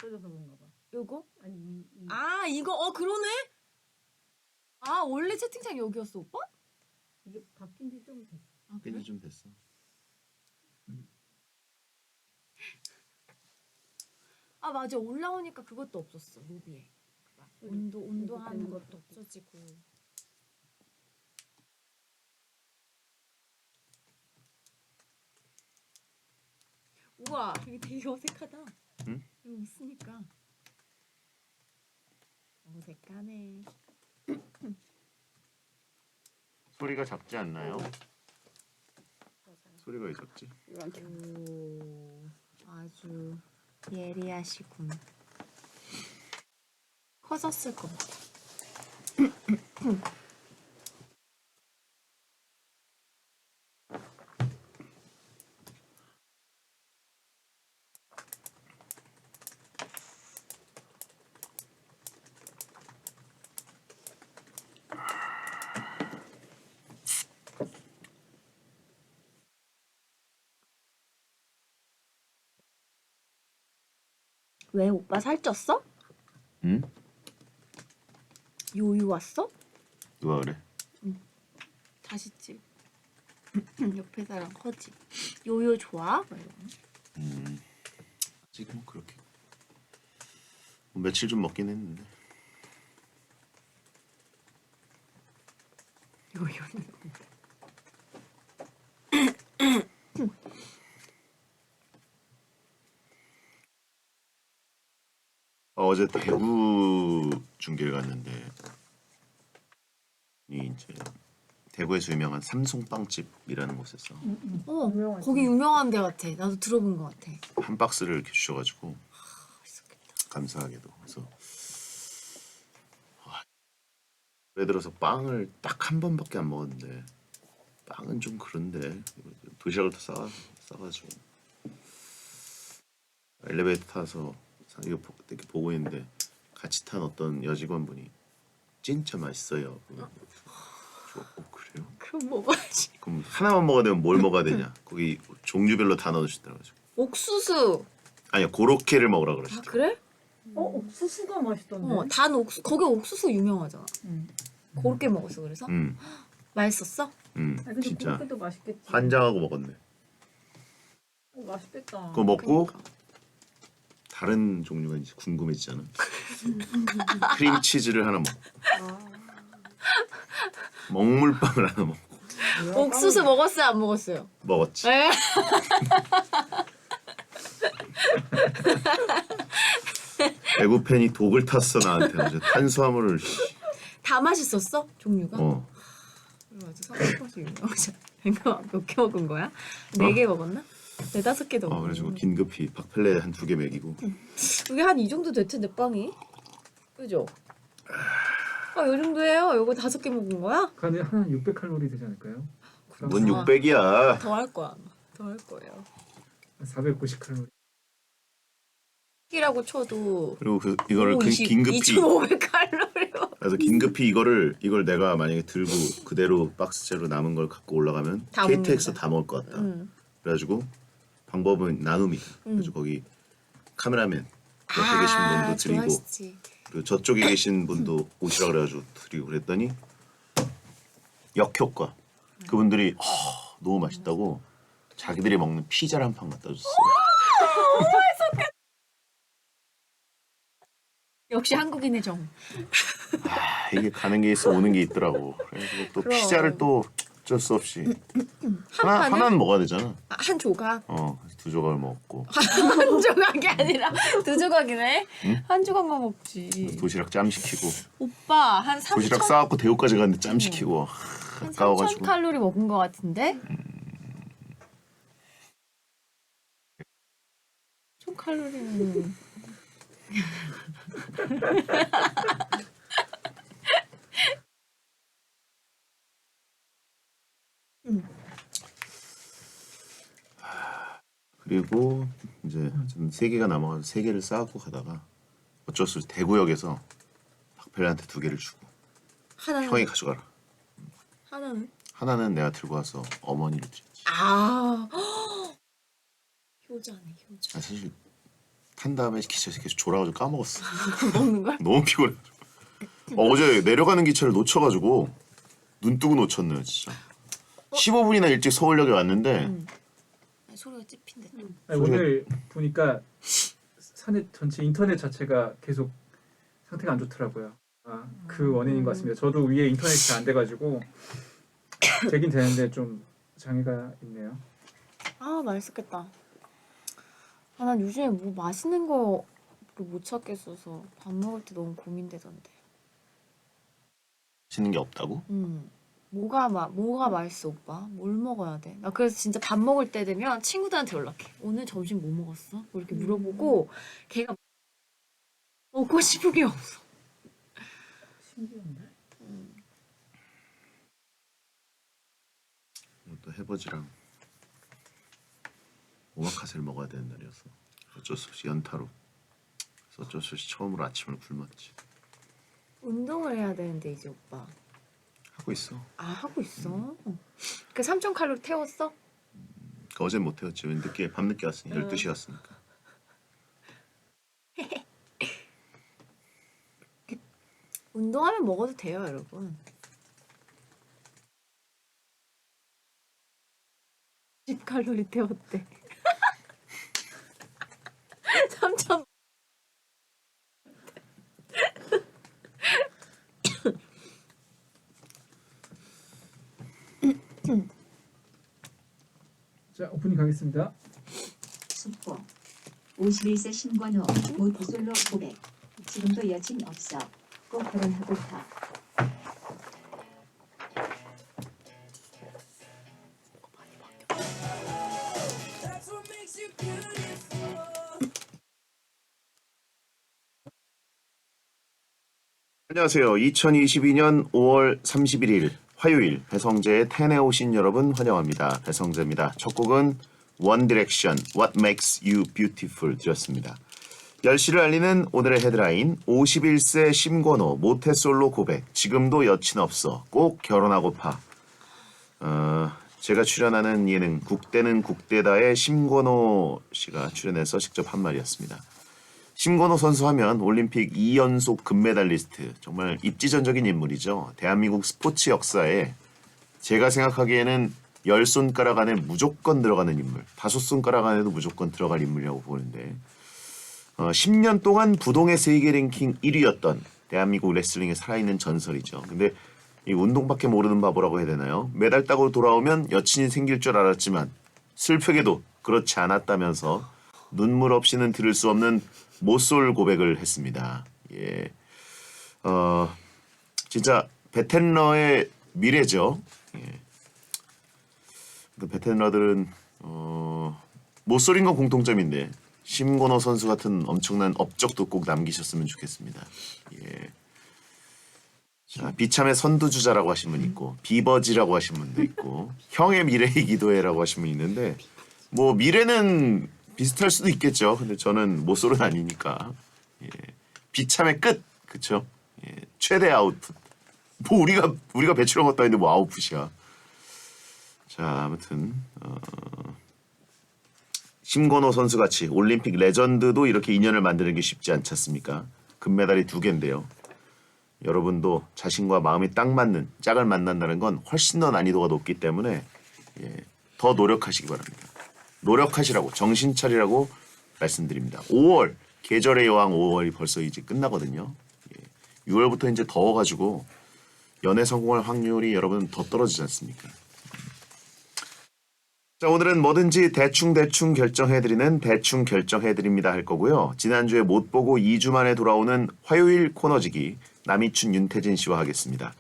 없어져서 그런가 봐. 요거? 아니 아 이거 그러네? 아 원래 채팅창 여기였어 오빠? 이게 바뀐 지 좀 됐어. 아 끈이 좀 됐어. 아 맞아 올라오니까 그것도 없었어 로비에. 온도하는 것도 없어지고. 우와 이게 되게 어색하다. 응? 이거 웃으니까 어색하네. 소리가 작지 않나요? 소리가 왜 작지? 오 아주 예리하시군. 커졌을 겁니다. 왜 오빠 살쪘어? 응? 요요 왔어? 누가 그래? 다시 찍. 옆에 사람 커지. 요요 좋아? 막 이러고. 아직 뭐 그렇게 뭐 며칠 좀 먹긴 했는데. 요요는 어제 대구 중계를 갔는데 이 이제 대구에서 유명한 삼송빵집이라는 곳에서 유명하지. 거기 유명한 데 같아. 나도 들어본 것 같아. 한 박스를 이렇게 주셔가지고 맛있었겠다. 감사하게도 그래서 예를 들어서 빵을 딱 한 번밖에 안 먹었는데 빵은 좀 그런데 도시락을 더 싸가지고 엘리베이터 타서 이거 이렇게 보고 있는데 같이 탄 어떤 여직원분이 진짜 맛있어요. 그래요? 그럼 먹어야지. 그럼 하나만 먹어야 되면 뭘 먹어야 되냐? 거기 종류별로 다 넣어주시더라고요. 옥수수. 아니요, 고로케를 먹으라 아 그러시죠. 그래? 옥수수가 맛있던데. 단 옥수 거기 옥수수 유명하잖아. 응. 그렇게 먹었어 그래서? 맛있었어? 아니, 근데 진짜 그렇게도 맛있겠지. 환장하고 먹었네. 맛있겠다. 그거 먹고 그러니까. 다른 종류가 이제 궁금해지잖아. 크림치즈를 하나 먹고 먹물빵을 하나 먹고 옥수수 먹었어요 안 먹었어요? 먹었지. 에? 배구팬이 독을 탔어 나한테. 어제 탄수화물을 다 맛있었어? 종류가? 맞아 삼겹살 유명하잖아. 내가 몇 개 먹은 거야? 4개 먹었나? 4-5개 먹었나? 그래가지고 긴급히 박펠레 한 2개 먹이고. 그게 한 이 정도 될 텐데 빵이? 그죠? 요 정도예요? 요거 5개 먹은 거야? 간에 한 600칼로리 되지 않을까요? 뭔 600이야. 더 할 거야 아마. 더 할 거예요. 490칼로리. 이라고 쳐도 그리고 이거를 긴급히 2,500칼로리. 그래서 긴급히 이걸 내가 만약에 들고 그대로 박스째로 남은 걸 갖고 올라가면 다 KTX 먹는다. 다 먹을 것 같다. 그래가지고 방법은 나눔이다. 그래서 거기 카메라맨 옆에 계신 분도 드리고 좋아하시지. 그리고 저쪽에 계신 분도 오시라 그래가지고 드리고 그랬더니 역효과. 그분들이 너무 맛있다고 자기들이 먹는 피자를 한 판 갖다 줬어. 역시 한국인의 정. 이게 가는 게 있어 오는 게 있더라고. 그래서 또 그럼. 피자를 또 어쩔 수 없이 판을? 하나는 먹어야 되잖아. 한 조각. 그래서 2조각을 먹었고 한 조각이 아니라 2조각이네. 한 조각만 먹지. 도시락 짬 시키고 오빠 한 3,000 도시락 싸갖고 대구까지 갔는데 짬 시키고 한 아까워가지고 3,000칼로리 먹은 것 같은데? 1,000칼로리는 그리고 이제 저는 3개가 남아가지고 3개를 싸갖고 가다가 어쩔 수 없이 대구역에서 박펠레한테 2개를 주고 하나는 형이 가져가라. 하나는 하나는 내가 들고 와서 어머니를 드렸지. 아 효자네 효자. 사실 탄 다음에 기차에서 계속 졸아가지고 까먹었어. 먹는 걸? 너무 피곤해. 어제 내려가는 기차를 놓쳐가지고 눈 뜨고 놓쳤네요 진짜. 15분이나 일찍 서울역에 왔는데 아니, 소리가 찝힌데. 아니, 오늘 보니까 사내 전체 인터넷 자체가 계속 상태가 안 좋더라고요. 그 원인인 것 같습니다. 저도 위에 인터넷이 안 돼가지고 되긴 되는데 좀 장애가 있네요. 아 맛있겠다. 아, 난 요즘에 뭐 맛있는 거를 못 찾겠어서 밥 먹을 때 너무 고민되던데. 맛있는 게 없다고? 뭐가 맛있어 오빠? 뭘 먹어야 돼? 나 그래서 진짜 밥 먹을 때 되면 친구들한테 연락해. 오늘 점심 뭐 먹었어? 뭐 이렇게 물어보고 걔가 먹고 싶은 게 없어. 신기한데? 또 해버지랑 오마카세를 먹어야 되는 날이어서 어쩔 수 없이 연타로. 그래서 어쩔 수 없이 처음으로 아침을 굶었지. 운동을 해야 되는데 이제 오빠. 하고 있어. 아 하고 있어. 그 3,000칼로리 태웠어? 어제 못 태웠지. 늦게 밤늦게 왔으니 12시 왔으니까. 운동하면 먹어도 돼요 여러분. 10칼로리 태웠대. 3,000. 자, 오프닝 가겠습니다. 숙고 51세 신관호 모태솔로 고백. 지금도 여친 없어. 꼭 결혼하고 가. 안녕하세요. 2022년 5월 31일 화요일 배성재의 텐에 오신 여러분 환영합니다. 배성재입니다. 첫 곡은 One Direction, What Makes You Beautiful 드렸습니다. 10시를 알리는 오늘의 헤드라인 51세 심건호 모태솔로 고백 지금도 여친 없어 꼭 결혼하고파. 제가 출연하는 예능 국대는 국대다의 심건호 씨가 출연해서 직접 한 말이었습니다. 심건호 선수 하면 올림픽 2연속 금메달리스트, 정말 입지전적인 인물이죠. 대한민국 스포츠 역사에 제가 생각하기에는 10손가락 안에 무조건 들어가는 인물, 5손가락 안에도 무조건 들어갈 인물이라고 보는데 10년 동안 부동의 세계 랭킹 1위였던 대한민국 레슬링의 살아있는 전설이죠. 근데 이 운동밖에 모르는 바보라고 해야 되나요? 메달 따고 돌아오면 여친이 생길 줄 알았지만 슬프게도 그렇지 않았다면서 눈물 없이는 들을 수 없는 모쏠 고백을 했습니다. 예, 진짜 베테너의 미래죠. 예. 그 베테너들은 모쏠인 건 공통점인데 심건호 선수 같은 엄청난 업적도 꼭 남기셨으면 좋겠습니다. 예. 자, 비참의 선두주자라고 하신 분 있고 비버지라고 하신 분도 있고 형의 미래이기도 해라고 하신 분 있는데 뭐 미래는 비슷할 수도 있겠죠. 근데 저는 모쏠은 아니니까. 예. 비참의 끝. 그쵸? 예. 최대 아웃풋. 뭐 우리가 배출한 것도 아닌데 뭐 아웃풋이야. 자, 아무튼 심건호 선수 같이 올림픽 레전드도 이렇게 인연을 만드는 게 쉽지 않지 않습니까? 금메달이 2개인데요. 여러분도 자신과 마음이 딱 맞는 짝을 만난다는 건 훨씬 더 난이도가 높기 때문에 예. 더 노력하시기 바랍니다. 노력하시라고 정신 차리라고 말씀드립니다. 5월 계절의 여왕 5월이 벌써 이제 끝나거든요. 6월부터 이제 더워가지고 연애 성공할 확률이 여러분 더 떨어지지 않습니까? 자, 오늘은 뭐든지 대충 결정해드리는 대충 결정해드립니다 할 거고요. 지난주에 못 보고 2주 만에 돌아오는 화요일 코너지기 남이춘 윤태진 씨와 하겠습니다.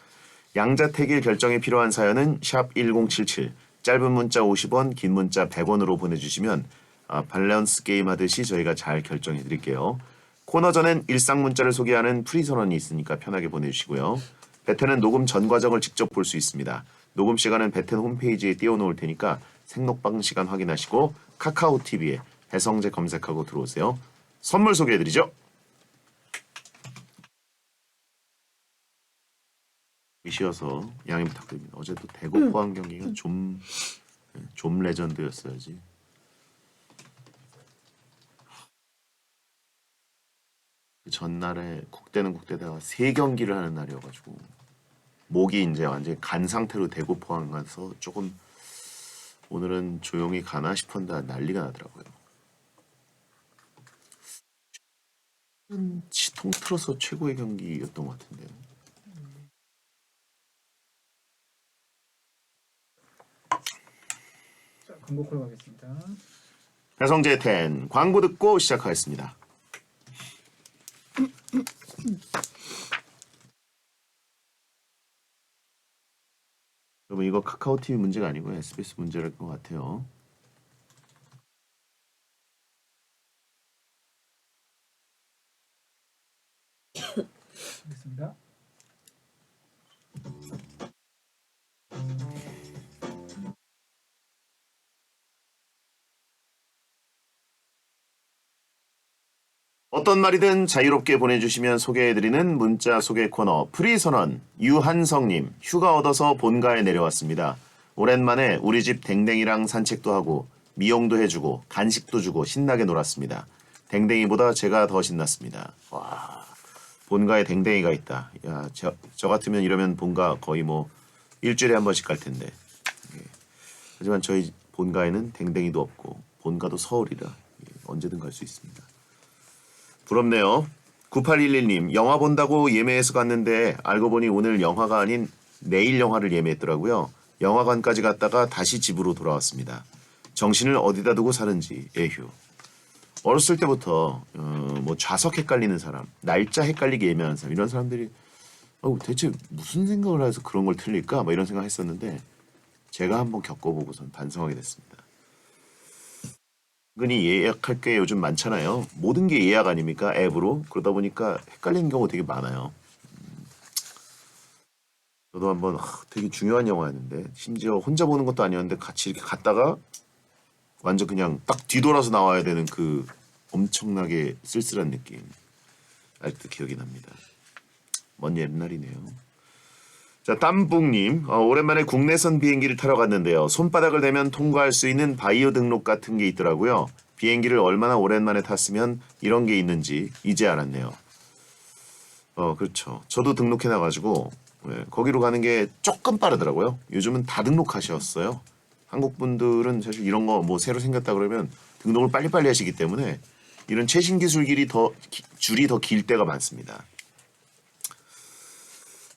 양자택일 결정에 필요한 사연은 샵 1077 짧은 문자 50원, 긴 문자 100원으로 보내주시면 밸런스 게임 하듯이 저희가 잘 결정해 드릴게요. 코너 전엔 일상 문자를 소개하는 프리선언이 있으니까 편하게 보내주시고요. 베텐은 녹음 전 과정을 직접 볼 수 있습니다. 녹음 시간은 베텐 홈페이지에 띄워놓을 테니까 생록방 시간 확인하시고 카카오TV에 배성재 검색하고 들어오세요. 선물 소개해드리죠. 쉬어서 양해 부탁드립니다. 어제 또 대구 포항 경기가 좀 레전드였어야지. 그 전날에 국대는 국대다가 3경기를 하는 날이어가지고 목이 이제 완전히 간 상태로 대구 포항 가서 조금 오늘은 조용히 가나 싶었는데 난리가 나더라고요. 통틀어서 최고의 경기였던 것 같은데. 자, 광고 콜 가겠습니다. 배성재 10 광고 듣고 시작하겠습니다. 여러분 이거 카카오 TV 문제가 아니고 SBS 문제일 것 같아요. 하겠습니다. 어떤 말이든 자유롭게 보내주시면 소개해드리는 문자 소개 코너 프리선언. 유한성님, 휴가 얻어서 본가에 내려왔습니다. 오랜만에 우리 집 댕댕이랑 산책도 하고 미용도 해주고 간식도 주고 신나게 놀았습니다. 댕댕이보다 제가 더 신났습니다. 와, 본가에 댕댕이가 있다. 야, 저 같으면 이러면 본가 거의 뭐 일주일에 한 번씩 갈 텐데. 예. 하지만 저희 본가에는 댕댕이도 없고 본가도 서울이라 언제든 갈 수 있습니다. 부럽네요. 9811님, 영화 본다고 예매해서 갔는데 알고 보니 오늘 영화가 아닌 내일 영화를 예매했더라고요. 영화관까지 갔다가 다시 집으로 돌아왔습니다. 정신을 어디다 두고 사는지 에휴. 어렸을 때부터 뭐 좌석 헷갈리는 사람, 날짜 헷갈리게 예매하는 사람, 이런 사람들이 대체 무슨 생각을 해서 그런 걸 틀릴까? 뭐 이런 생각했었는데 제가 한번 겪어보고선 반성하게 됐습니다. 은근히 예약할 게 요즘 많잖아요. 모든 게 예약 아닙니까? 앱으로. 그러다 보니까 헷갈리는 경우가 되게 많아요. 저도 한번 되게 중요한 영화였는데 심지어 혼자 보는 것도 아니었는데 같이 이렇게 갔다가 완전 그냥 딱 뒤돌아서 나와야 되는 그 엄청나게 쓸쓸한 느낌. 아직도 기억이 납니다. 먼 옛날이네요. 자, 땀북님, 오랜만에 국내선 비행기를 타러 갔는데요. 손바닥을 대면 통과할 수 있는 바이오 등록 같은 게 있더라고요. 비행기를 얼마나 오랜만에 탔으면 이런 게 있는지 이제 알았네요. 그렇죠. 저도 등록해놔가지고 거기로 가는 게 조금 빠르더라고요. 요즘은 다 등록하셨어요. 한국 분들은 사실 이런 거 뭐 새로 생겼다 그러면 등록을 빨리빨리 하시기 때문에 이런 최신 기술끼리 줄이 더 길 때가 많습니다.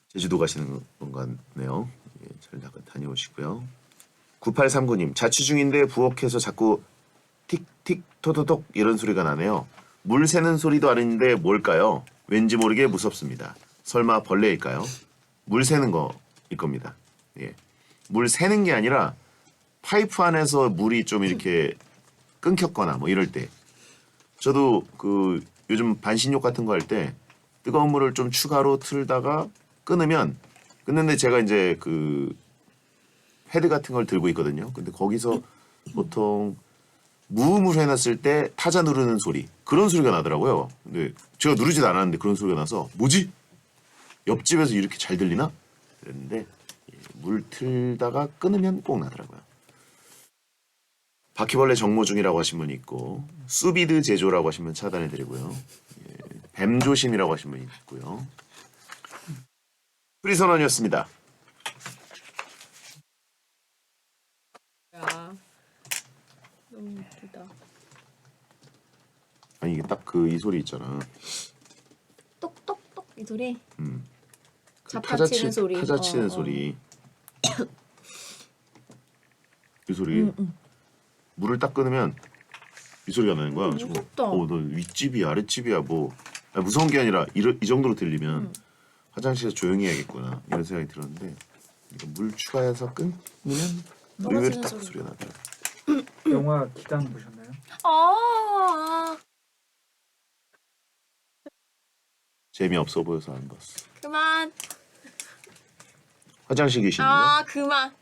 제주도 가시는 건 같네요. 예, 잘 다녀오시고요. 9839님, 자취 중인데 부엌에서 자꾸 틱틱 토토톡 이런 소리가 나네요. 물 새는 소리도 아닌데 뭘까요? 왠지 모르게 무섭습니다. 설마 벌레일까요? 물 새는 거일 겁니다. 예. 물 새는 게 아니라 파이프 안에서 물이 좀 이렇게 끊겼거나 뭐 이럴 때 저도 그 요즘 반신욕 같은 거 할 때 뜨거운 물을 좀 추가로 틀다가 끊는데 제가 이제 그 패드 같은 걸 들고 있거든요. 근데 거기서 보통 무음으로 해놨을 때 타자 누르는 소리 그런 소리가 나더라고요. 근데 제가 누르지도 않았는데 그런 소리가 나서 뭐지? 옆집에서 이렇게 잘 들리나? 그랬는데 물 틀다가 끊으면 꼭 나더라고요. 바퀴벌레 정모 중이라고 하신 분이 있고 수비드 제조라고 하신 분 차단해드리고요. 뱀 조심이라고 하신 분이 있고요. 프리선언이었습니다. 야, 너무 예쁘다. 아니 이게 딱 그 이 소리 있잖아. 똑똑똑 이 소리. 그 잡타 치는 소리. 타자 치는 소리. 이 소리. 물을 딱 끊으면 이 소리가 나는 거야. 무섭다. 너 윗집이야 아랫집이야 뭐 무서운 게 아니라 이 정도로 들리면 화장실에서 조용히 해야겠구나 이런 생각이 들었는데 이거 물 추가해서 끊으면 의외로 딱 그 소리가 나더라고요. 영화 기담 보셨나요? 아, 재미없어 보여서 안 봤어. 그만. 화장실 귀신인가? 아, 그만.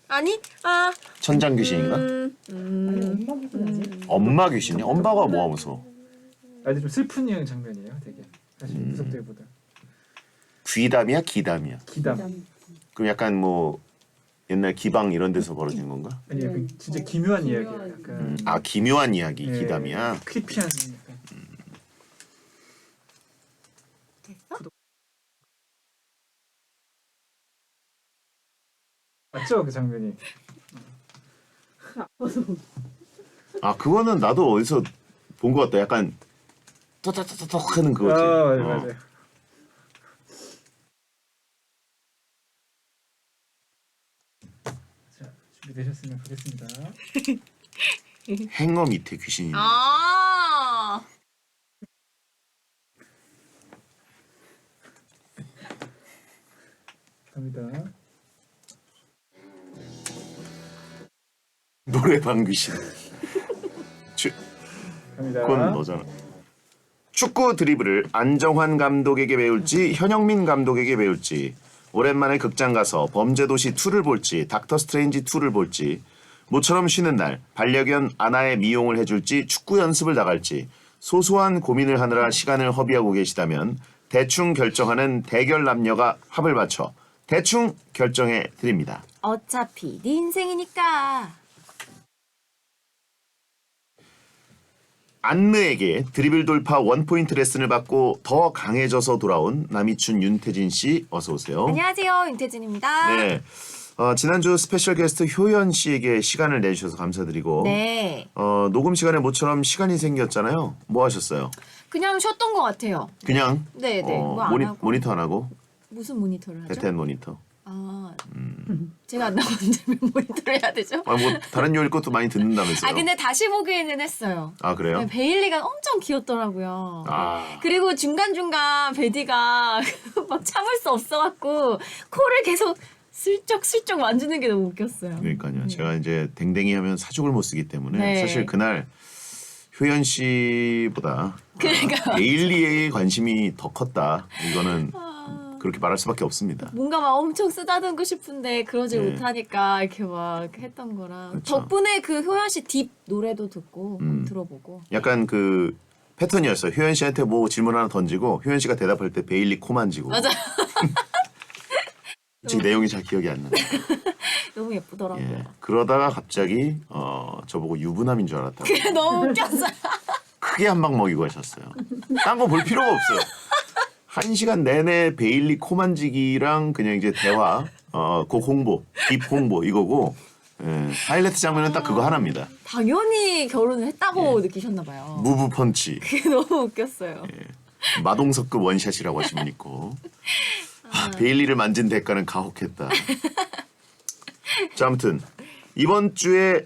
아니? 아. 천장 귀신인가? 아니 엄마 기분이지. 엄마 귀신이야? 엄마가 뭐가 무서워? 근데 좀 슬픈 장면이에요, 되게. 사실 무섭다기보다. 귀담이야? 기담이야? 기담. 그럼 약간 뭐 옛날 기방 이런 데서 벌어진 건가? 아니 약간 진짜 기묘한 이야기예요. 약간 기묘한 이야기 예, 기담이야? 크리피한 약간. 봤죠 그 장면이. 아 그거는 나도 어디서 본 것 같다. 약간 톡톡톡톡 하는 그거지. 맞아요, 어. 맞아요. 자 준비되셨으면 가겠습니다. 행어 밑에 귀신이 있는. 아. 갑니다. 노래방 귀신. 갑니다. 그건 너잖아. 축구 드리블을 안정환 감독에게 배울지 현영민 감독에게 배울지, 오랜만에 극장 가서 범죄도시 2를 볼지 닥터 스트레인지 2를 볼지, 모처럼 쉬는 날 반려견 아나의 미용을 해줄지 축구 연습을 나갈지 소소한 고민을 하느라 시간을 허비하고 계시다면 대충 결정하는 대결 남녀가 합을 맞춰 대충 결정해 드립니다. 어차피 네 인생이니까. 안느에게 드리블 돌파 원포인트 레슨을 받고 더 강해져서 돌아온 남이춘 윤태진 씨 어서 오세요. 안녕하세요, 윤태진입니다. 네. 지난주 스페셜 게스트 효연 씨에게 시간을 내주셔서 감사드리고 네. 녹음 시간에 모처럼 시간이 생겼잖아요. 뭐 하셨어요? 그냥 쉬었던 것 같아요. 그냥 네, 네. 뭐 안 하고. 모니터 안 하고 무슨 모니터를 하죠? 배텐 모니터. 아, 제가 안 나오는데 왜 모니터를 해야 되죠? 뭐 다른 요일 것도 많이 듣는다면서요? 아, 근데 다시 보기에는 했어요. 아, 그래요? 네, 베일리가 엄청 귀엽더라고요. 아. 그리고 중간중간 베디가 막 참을 수 없어갖고 코를 계속 슬쩍슬쩍 만지는 게 너무 웃겼어요. 그러니까요. 제가 이제 댕댕이 하면 사족을 못 쓰기 때문에 네. 사실 그날 효연 씨보다 그러니까. 데일리에 관심이 더 컸다. 이거는 그렇게 말할 수밖에 없습니다. 뭔가 막 엄청 쓰다듬고 싶은데 그러지 네. 못하니까 이렇게 막 했던 거라. 그쵸. 덕분에 그 효연 씨 딥 노래도 듣고 들어보고. 약간 그 패턴이었어요. 효연 씨한테 뭐 질문 하나 던지고 효연 씨가 대답할 때 베일리 코 만지고. 맞아. 솔직히 내용이 잘 기억이 안 나요. 너무 예쁘더라고요. 예. 그러다가 갑자기 저보고 유부남인 줄 알았다고. 그게 너무 웃겼어요. 크게 한 방 먹이고 하셨어요. 딴 거 볼 필요가 없어요. 1시간 내내 베일리 코 만지기랑 그냥 이제 대화, 곡 홍보, 딥 홍보 이거고, 예. 하이라이트 장면은 딱 그거 하나입니다. 당연히 결혼을 했다고 느끼셨나 봐요. 무브 펀치, 그게 너무 웃겼어요. 마동석급 원샷이라고 하시면 있고. 베일리를 만진 대가는 가혹했다. 자, 아무튼 이번 주에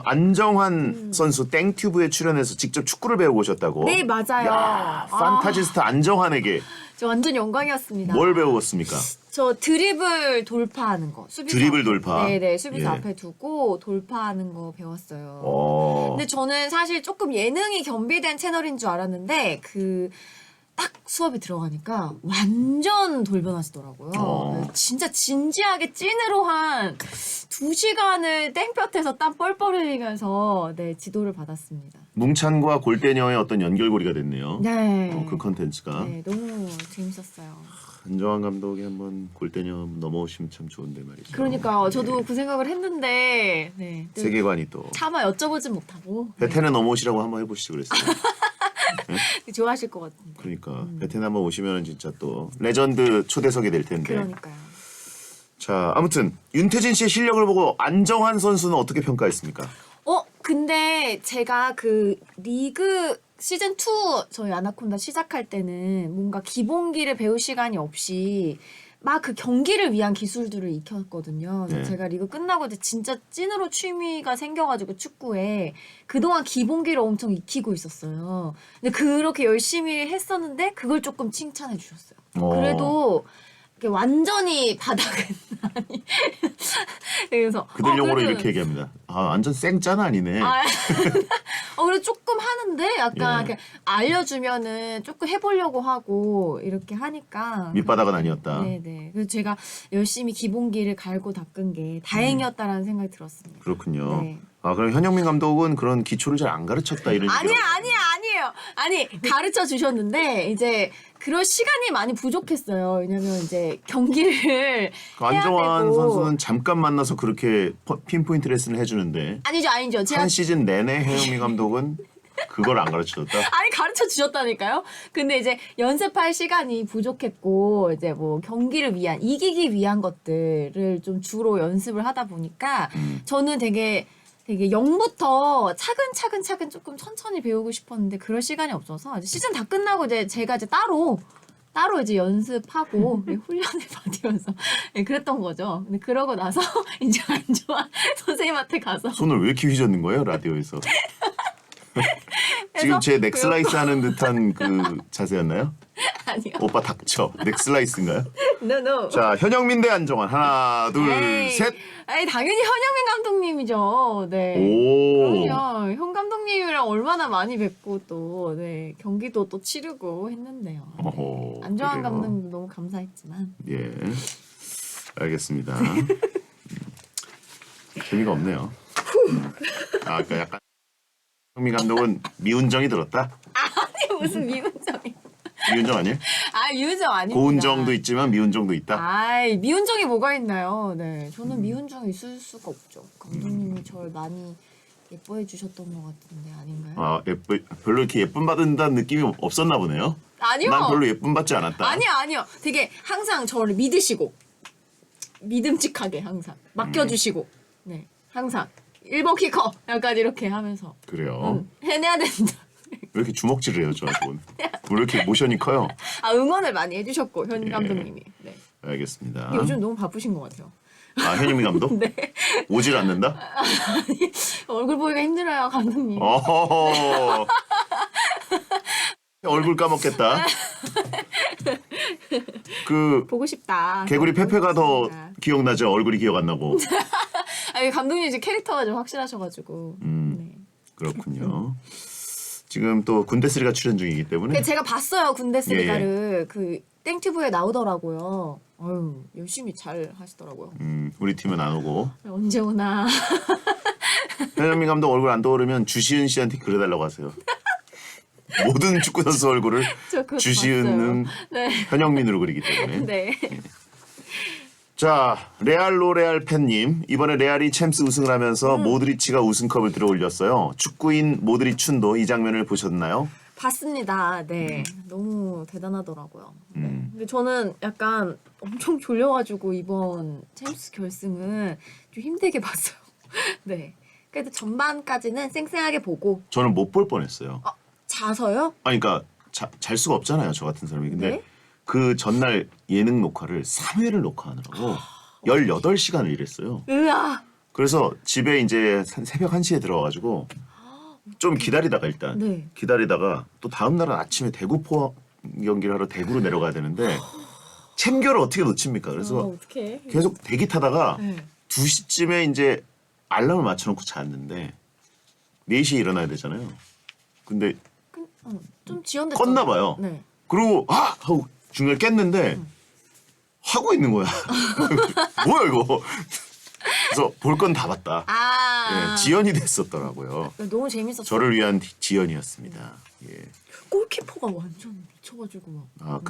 안정환 선수 땡튜브에 출연해서 직접 축구를 배우고 오셨다고. 네, 맞아요. 야, 판타지스타 안정환에게 저 완전 영광이었습니다. 뭘 배우었습니까? 저 드리블 돌파하는 거. 수비수 드리블 앞에. 돌파? 네네. 수비수 예. 앞에 두고 돌파하는 거 배웠어요. 어. 근데 저는 사실 조금 예능이 겸비된 채널인 줄 알았는데 딱 수업에 들어가니까 완전 돌변하시더라고요. 어. 진짜 진지하게 찐으로 한 2시간을 땡볕에서 땀 뻘뻘 흘리면서 네, 지도를 받았습니다. 뭉찬과 골대녀의 어떤 연결고리가 됐네요. 네. 그 컨텐츠가. 네, 너무 재밌었어요. 안정환 감독이 한번 골대녀 넘어오시면 참 좋은데 말이죠. 그러니까 저도 그 생각을 했는데 네, 또 세계관이 또. 차마 여쭤보진 못하고 베텐에 넘어오시라고 한번 해보시죠 그랬어요. 좋아하실 것 같은데. 그러니까 베텐 한번 오시면 진짜 또 레전드 초대석이 될 텐데. 그러니까요. 자, 아무튼 윤태진 씨의 실력을 보고 안정환 선수는 어떻게 평가했습니까? 근데 제가 그 리그 시즌 2 저희 아나콘다 시작할 때는 뭔가 기본기를 배울 시간이 없이 막 그 경기를 위한 기술들을 익혔거든요. 그래서 네. 제가 리그 끝나고 이제 진짜 찐으로 취미가 생겨가지고 축구에 그동안 기본기를 엄청 익히고 있었어요. 근데 그렇게 열심히 했었는데 그걸 조금 칭찬해 주셨어요. 그래도 이렇게 완전히 바닥은 아니. 그래서 그들 용어로 그래도 이렇게 얘기합니다. 아, 완전 생짠 아니네. 그래 조금 하는데 약간 예. 이렇게 알려주면은 조금 해보려고 하고 이렇게 하니까 밑바닥은 아니었다. 네네. 그래서 제가 열심히 기본기를 갈고 닦은 게 다행이었다라는 생각이 들었습니다. 그렇군요. 네. 아, 그럼 현영민 감독은 그런 기초를 잘 안 가르쳤다 이런 아니에요. 얘기라고. 아니 가르쳐 주셨는데 이제 그럴 시간이 많이 부족했어요. 왜냐면 이제 경기를 그 안정환 되고. 선수는 잠깐 만나서 그렇게 핀포인트 레슨을 해주는데 아니죠. 제가 한 시즌 내내 현영민 감독은 그걸 안 가르쳐줬다. 아니 가르쳐 주셨다니까요. 근데 이제 연습할 시간이 부족했고 이제 뭐 경기를 위한 이기기 위한 것들을 좀 주로 연습을 하다 보니까 저는 되게 0부터 차근차근 조금 천천히 배우고 싶었는데 그럴 시간이 없어서 이제 시즌 다 끝나고 이제 제가 이제 따로 이제 연습하고 훈련을 받으면서 그랬던 거죠. 근데 그러고 나서 이제 안 좋아 선생님한테 가서 손을 왜 이렇게 휘젓는 거예요 라디오에서? 지금 제 넥슬라이스 하는 듯한 그 자세였나요? 아니요. 오빠 닥쳐. 넥슬라이스인가요? No. 자, 현영민 대 안정환. 하나, 둘, 에이, 셋. 아니 당연히 현영민 감독님이죠. 네. 오. 그럼요. 현 감독님이랑 얼마나 많이 뵙고 또 네, 경기도 또 치르고 했는데요. 네. 어허, 안정환 그래요. 감독님도 너무 감사했지만 예. 알겠습니다. 재미가 없네요. 아까 약간 현영민 감독은 미운정이 들었다. 아니 무슨 미운정이? 미운정 아니에요? 아 미운정 아닙니다. 고운정도 있지만 미운정도 있다. 아이 미운정이 뭐가 있나요? 네, 저는 미운정이 있을 수가 없죠. 감독님이 저를 많이 예뻐해 주셨던 것 같은데 아닌가요? 아, 별로 이렇게 예쁨 받는다는 느낌이 없었나 보네요. 아니요. 난 별로 예쁨 받지 않았다. 아니요. 되게 항상 저를 믿으시고 믿음직하게 항상 맡겨주시고 네 항상 1번 키커 약간 이렇게 하면서 그래요. 해내야 된다. 왜 이렇게 주먹질을 해요, 저한테 오늘? 왜 이렇게 모션이 커요? 아 응원을 많이 해주셨고 현 예. 감독님이 네. 알겠습니다. 요즘 너무 바쁘신 것 같아요. 아, 현임이 감독? 네. 오질 않는다? 얼굴 보기가 힘들어요 감독님. 어허. 얼굴 까먹겠다. 그 보고 싶다. 개구리 페페가 더 싶습니다. 기억나죠? 얼굴이 기억 안 나고. 아니 감독님 이제 캐릭터가 좀 확실하셔가지고. 네. 그렇군요. 지금 또 군대3가 출연 중이기 때문에 근데 제가 봤어요 군데스리가를 예. 그 땡튜브에 나오더라고요. 어유 열심히 잘 하시더라고요. 우리 팀은 안 오고 언제 오나. 현영민 감독 얼굴 안 떠오르면 주시은 씨한테 그려달라고 하세요. 모든 축구 선수 얼굴을 저 그거 주시은은 봤어요. 네. 현영민으로 그리기 때문에. 네. 자, 레알 로레알 팬님 이번에 레알이 챔스 우승을 하면서 모드리치가 우승컵을 들어올렸어요. 축구인 모드리춘도 이 장면을 보셨나요? 봤습니다. 네. 너무 대단하더라고요. 네. 근데 저는 약간 엄청 졸려가지고 이번 챔스 결승은 좀 힘들게 봤어요. 네. 그래도 전반까지는 쌩쌩하게 보고 저는 못 볼 뻔했어요. 자서요? 아니 그러니까 잘 수가 없잖아요, 저 같은 사람이. 근데 네? 그 전날 예능 녹화를 3회를 녹화하느라고 18시간을 일했어요. 으아. 그래서 집에 이제 새벽 1시에 들어와가지고 좀 기다리다가 일단 네. 기다리다가 또 다음 날은 아침에 대구 포항 경기를 하러 대구로 내려가야 되는데 챔결을 어떻게 놓칩니까? 그래서 어떡해. 계속 대기 타다가 네. 2시쯤에 이제 알람을 맞춰놓고 잤는데 4시에 일어나야 되잖아요. 근데 좀 지연됐죠. 껐나 봐요. 네. 그리고 하고 중간에 깼는데 하고 있는 거야. 뭐야 이거. 그래서 볼 건 다 봤다. 아. 예, 지연이 됐었더라고요. 너무 재밌었어요. 저를 위한 지연이었습니다. 예. 골키퍼가 완전 미쳐가지고 막.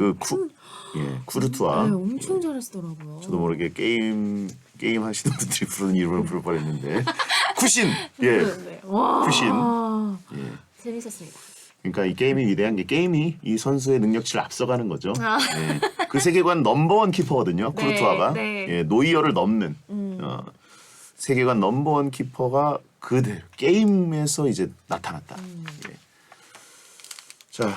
쿠르투아. 네, 엄청 잘했더라고요. 저도 모르게 게임 하시는 분들이 부르는 이름을 부를 뻔했는데 쿠신. 예. 네. 와. 쿠신. 예. 재밌었습니다. 그러니까 이 게임이 위대한 게 게임이 이 선수의 능력치를 앞서가는 거죠. 아. 예. 그 세계관 넘버원 키퍼거든요. 네, 쿠르투아가 네. 예, 노이어를 넘는 세계관 넘버원 키퍼가 그대로 게임에서 이제 나타났다. 예. 자,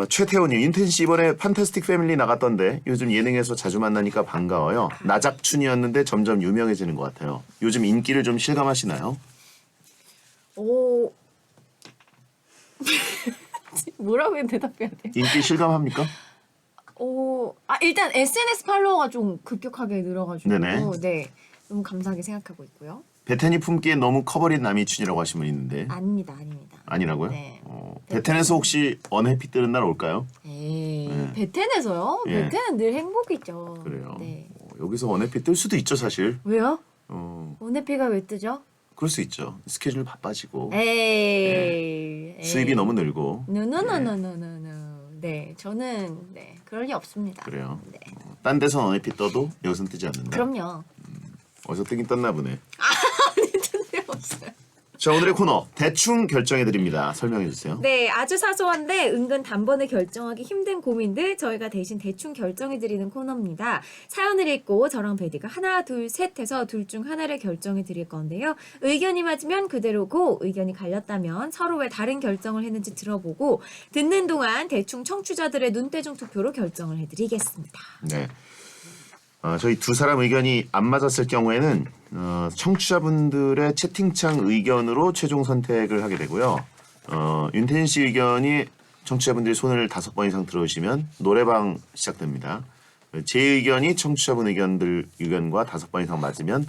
최태호님 인텐시 이번에 판타스틱 패밀리 나갔던데 요즘 예능에서 자주 만나니까 반가워요. 나작춘이었는데 점점 유명해지는 것 같아요. 요즘 인기를 좀 실감하시나요? 오. 뭐라고 대답해야 돼? 인기 실감합니까? 일단 SNS 팔로워가 좀 급격하게 늘어가지고 네네. 네. 너무 감사하게 생각하고 있고요. 베텐이 품기에 너무 커버린 남이춘이라고 하신 분 있는데 아닙니다. 아니라고요? 네. 베텐에서 혹시 언해피 뜨는 날 올까요? 에이, 네. 베텐에서요? 예. 베텐은 늘 행복이죠. 그래요. 네. 여기서 언해피 뜰 수도 있죠 사실. 왜요? 어, 오네피가 왜 뜨죠? 그럴 수 있죠. 스케줄 바빠지고 에이. 수입이 너무 늘고. 노노노노노노노. 네, 저는 네 그럴 리 없습니다. 그래요. 네. 딴 데선 언해피 떠도 여기선 뜨지 않는다. 그럼요. 어디서 뜨긴 떴나 보네. 아니 뜬데 없어요. 자, 오늘의 코너 대충 결정해 드립니다. 설명해 주세요. 네, 아주 사소한데 은근 단번에 결정하기 힘든 고민들 저희가 대신 대충 결정해드리는 코너입니다. 사연을 읽고 저랑 베디가 하나, 둘, 셋 해서 둘 중 하나를 결정해드릴 건데요. 의견이 맞으면 그대로고 의견이 갈렸다면 서로 왜 다른 결정을 했는지 들어보고 듣는 동안 대충 청취자들의 눈대중 투표로 결정을 해드리겠습니다. 네. 저희 두 사람 의견이 안 맞았을 경우에는 청취자분들의 채팅창 의견으로 최종 선택을 하게 되고요. 윤태진 씨 의견이 청취자분들이 손을 5번 이상 들어주시면 노래방 시작됩니다. 제 의견이 청취자분 의견과 5번 이상 맞으면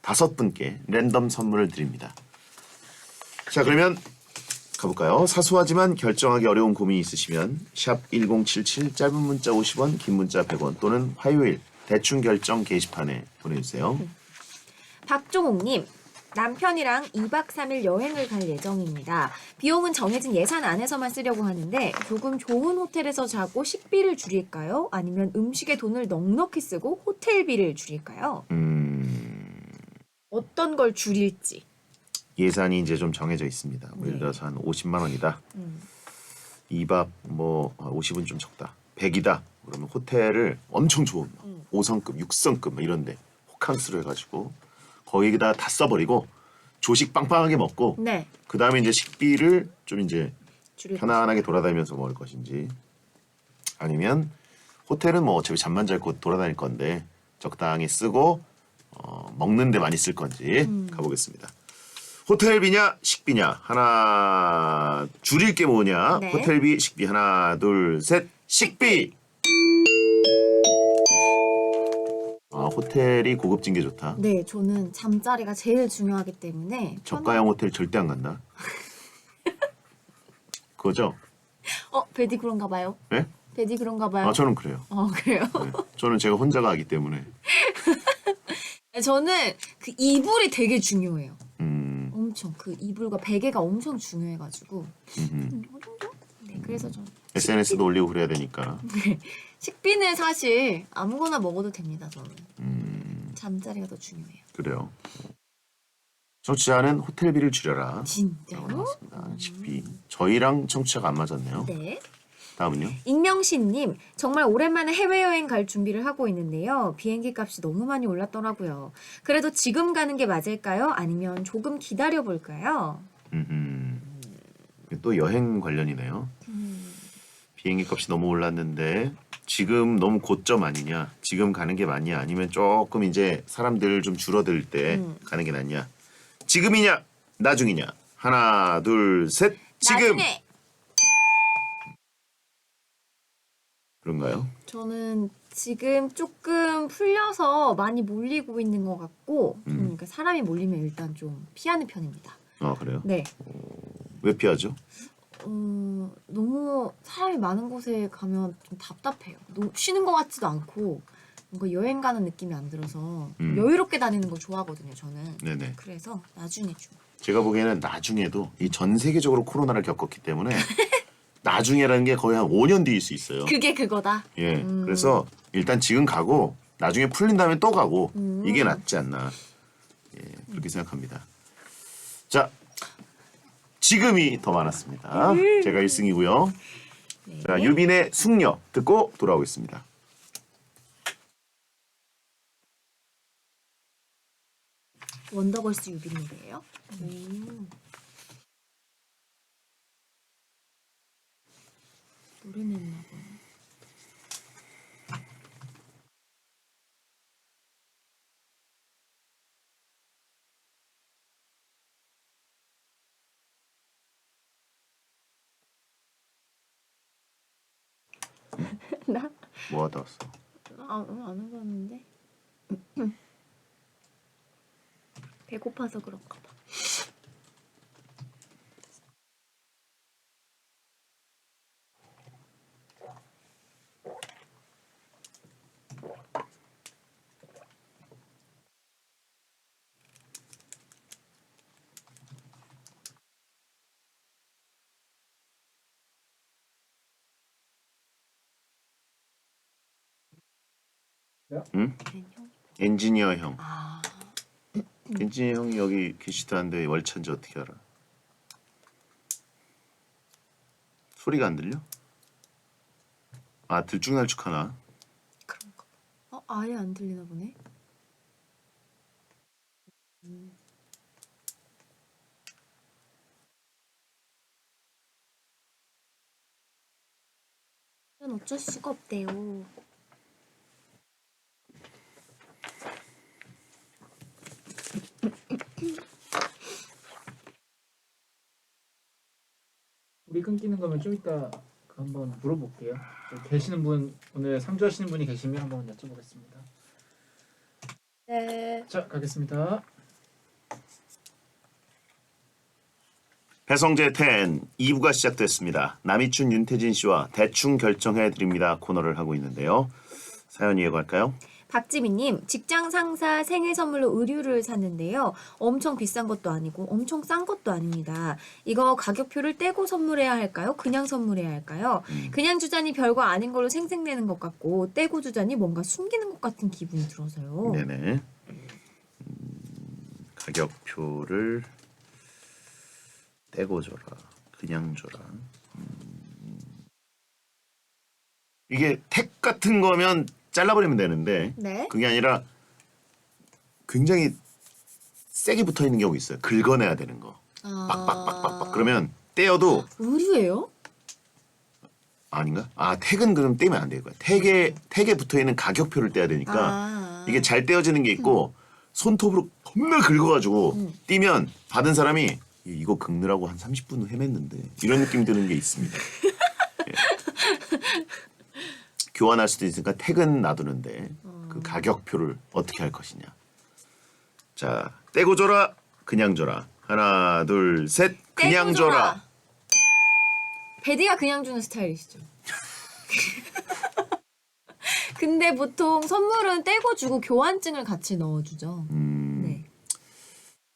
5분께 랜덤 선물을 드립니다. 자, 그러면 가볼까요? 사소하지만 결정하기 어려운 고민이 있으시면 샵 1077 짧은 문자 50원, 긴 문자 100원 또는 화요일 대충 결정 게시판에 보내주세요. 박종옥님, 남편이랑 2박 3일 여행을 갈 예정입니다. 비용은 정해진 예산 안에서만 쓰려고 하는데 조금 좋은 호텔에서 자고 식비를 줄일까요? 아니면 음식에 돈을 넉넉히 쓰고 호텔비를 줄일까요? 어떤 걸 줄일지. 예산이 이제 좀 정해져 있습니다. 뭐 예를 들어서 한 50만 원이다. 2박 뭐 50은 좀 적다. 100이다. 그러면 호텔을 엄청 좋은 5성급, 6성급 뭐 이런데 호캉스로 해가지고 거기다 다 써버리고 조식 빵빵하게 먹고 네. 그 다음에 이제 식비를 좀 이제 줄일 편안하게 돌아다니면서 먹을 것인지 아니면 호텔은 뭐 어차피 잠만 잘 곳 돌아다닐 건데 적당히 쓰고 먹는 데 많이 쓸 건지 가보겠습니다. 호텔비냐 식비냐 하나 줄일 게 뭐냐 네. 호텔비 식비 하나 둘 셋 식비 호텔이 고급진 게 좋다. 네, 저는 잠자리가 제일 중요하기 때문에 저가형 호텔 절대 안 간다. 그거죠? 베디 그런가 봐요. 네? 베디 그런가 봐요. 저는 그래요. 그래요? 네. 저는 제가 혼자 가기 때문에 저는 그 이불이 되게 중요해요. 엄청 그 이불과 베개가 엄청 중요해가지고 이 정도? 네, 그래서 좀 SNS도 올리고 그래야 되니까. 식비는 사실 아무거나 먹어도 됩니다. 저는 잠자리가 더 중요해요. 그래요. 청취자는 호텔비를 줄여라. 진짜요? 맞습니다. 식비. 저희랑 청취자가 안 맞았네요. 네. 다음은요. 익명신님, 정말 오랜만에 해외여행 갈 준비를 하고 있는데요. 비행기 값이 너무 많이 올랐더라고요. 그래도 지금 가는 게 맞을까요? 아니면 조금 기다려볼까요? 또 여행 관련이네요. 비행기 값이 너무 올랐는데 지금 너무 고점 아니냐? 지금 가는 게 맞냐? 아니면 조금 이제 사람들 좀 줄어들 때 가는 게 낫냐? 지금이냐? 나중이냐? 하나, 둘, 셋. 지금. 나중에! 그런가요? 저는 지금 조금 풀려서 많이 몰리고 있는 것 같고 그러니까 사람이 몰리면 일단 좀 피하는 편입니다. 그래요? 네. 왜 피하죠? 너무 사람이 많은 곳에 가면 좀 답답해요. 쉬는 것 같지도 않고 뭔가 여행 가는 느낌이 안 들어서 여유롭게 다니는 거 좋아하거든요. 저는. 네네. 그래서 나중에 좀. 제가 보기에는 나중에도 이 전 세계적으로 코로나를 겪었기 때문에 나중에라는 게 거의 한 5년 뒤일 수 있어요. 그게 그거다. 예. 그래서 일단 지금 가고 나중에 풀린 다음에 또 가고 이게 낫지 않나. 예, 그렇게 생각합니다. 자, 지금이 더 많았습니다. 제가 1승이고요. 네. 자, 유빈의 숙녀 듣고 돌아오겠습니다. 원더걸스 유빈이래요. 노래 냈나 봐. 나? 뭐 하다 왔어? 안 해봤는데. 배고파서 그런가 봐. 응? 엔지니어 형. 아, 겐진이 형이 여기 계시도 않는데 월차인지 어떻게 알아? 소리가 안 들려? 아 들쭉날쭉하나? 그런가 봐. 아예 안 들리나 보네. 전 어쩔 수가 없대요. 우리 끊기는 거면 좀 이따 한번 물어볼게요. 여기 계시는 분 오늘 상주하시는 분이 계시면 한번 여쭤보겠습니다. 네. 자 가겠습니다. 배성재 10 2부가 시작됐습니다. 남이춘 윤태진 씨와 대충 결정해 드립니다 코너를 하고 있는데요. 사연 이어갈까요? 박지민님, 직장 상사 생일 선물로 의류를 샀는데요. 엄청 비싼 것도 아니고 엄청 싼 것도 아닙니다. 이거 가격표를 떼고 선물해야 할까요? 그냥 선물해야 할까요? 그냥 주자니 별거 아닌 걸로 생색내는 것 같고 떼고 주자니 뭔가 숨기는 것 같은 기분이 들어서요. 네네. 가격표를 떼고 줘라. 그냥 줘라. 이게 택 같은 거면 잘라버리면 되는데 네. 그게 아니라 굉장히 세게 붙어 있는 경우 있어요. 긁어내야 되는 거. 빡빡빡빡빡. 그러면 떼어도 의류예요? 아닌가? 아 택은 그럼 떼면 안 될 거야. 택에 붙어 있는 가격표를 떼야 되니까 이게 잘 떼어지는 게 있고 손톱으로 겁나 긁어가지고 띄면 받은 사람이 이거 긁느라고 한 30분 헤맸는데 이런 느낌 드는 게 있습니다. 예. 교환할 수도 있으니까 택은 놔두는데 그 가격표를 어떻게 할 것이냐. 자 떼고 줘라 그냥 줘라. 하나 둘 셋 그냥 줘라. 베디가 그냥 주는 스타일이시죠. 근데 보통 선물은 떼고 주고 교환증을 같이 넣어주죠. 네.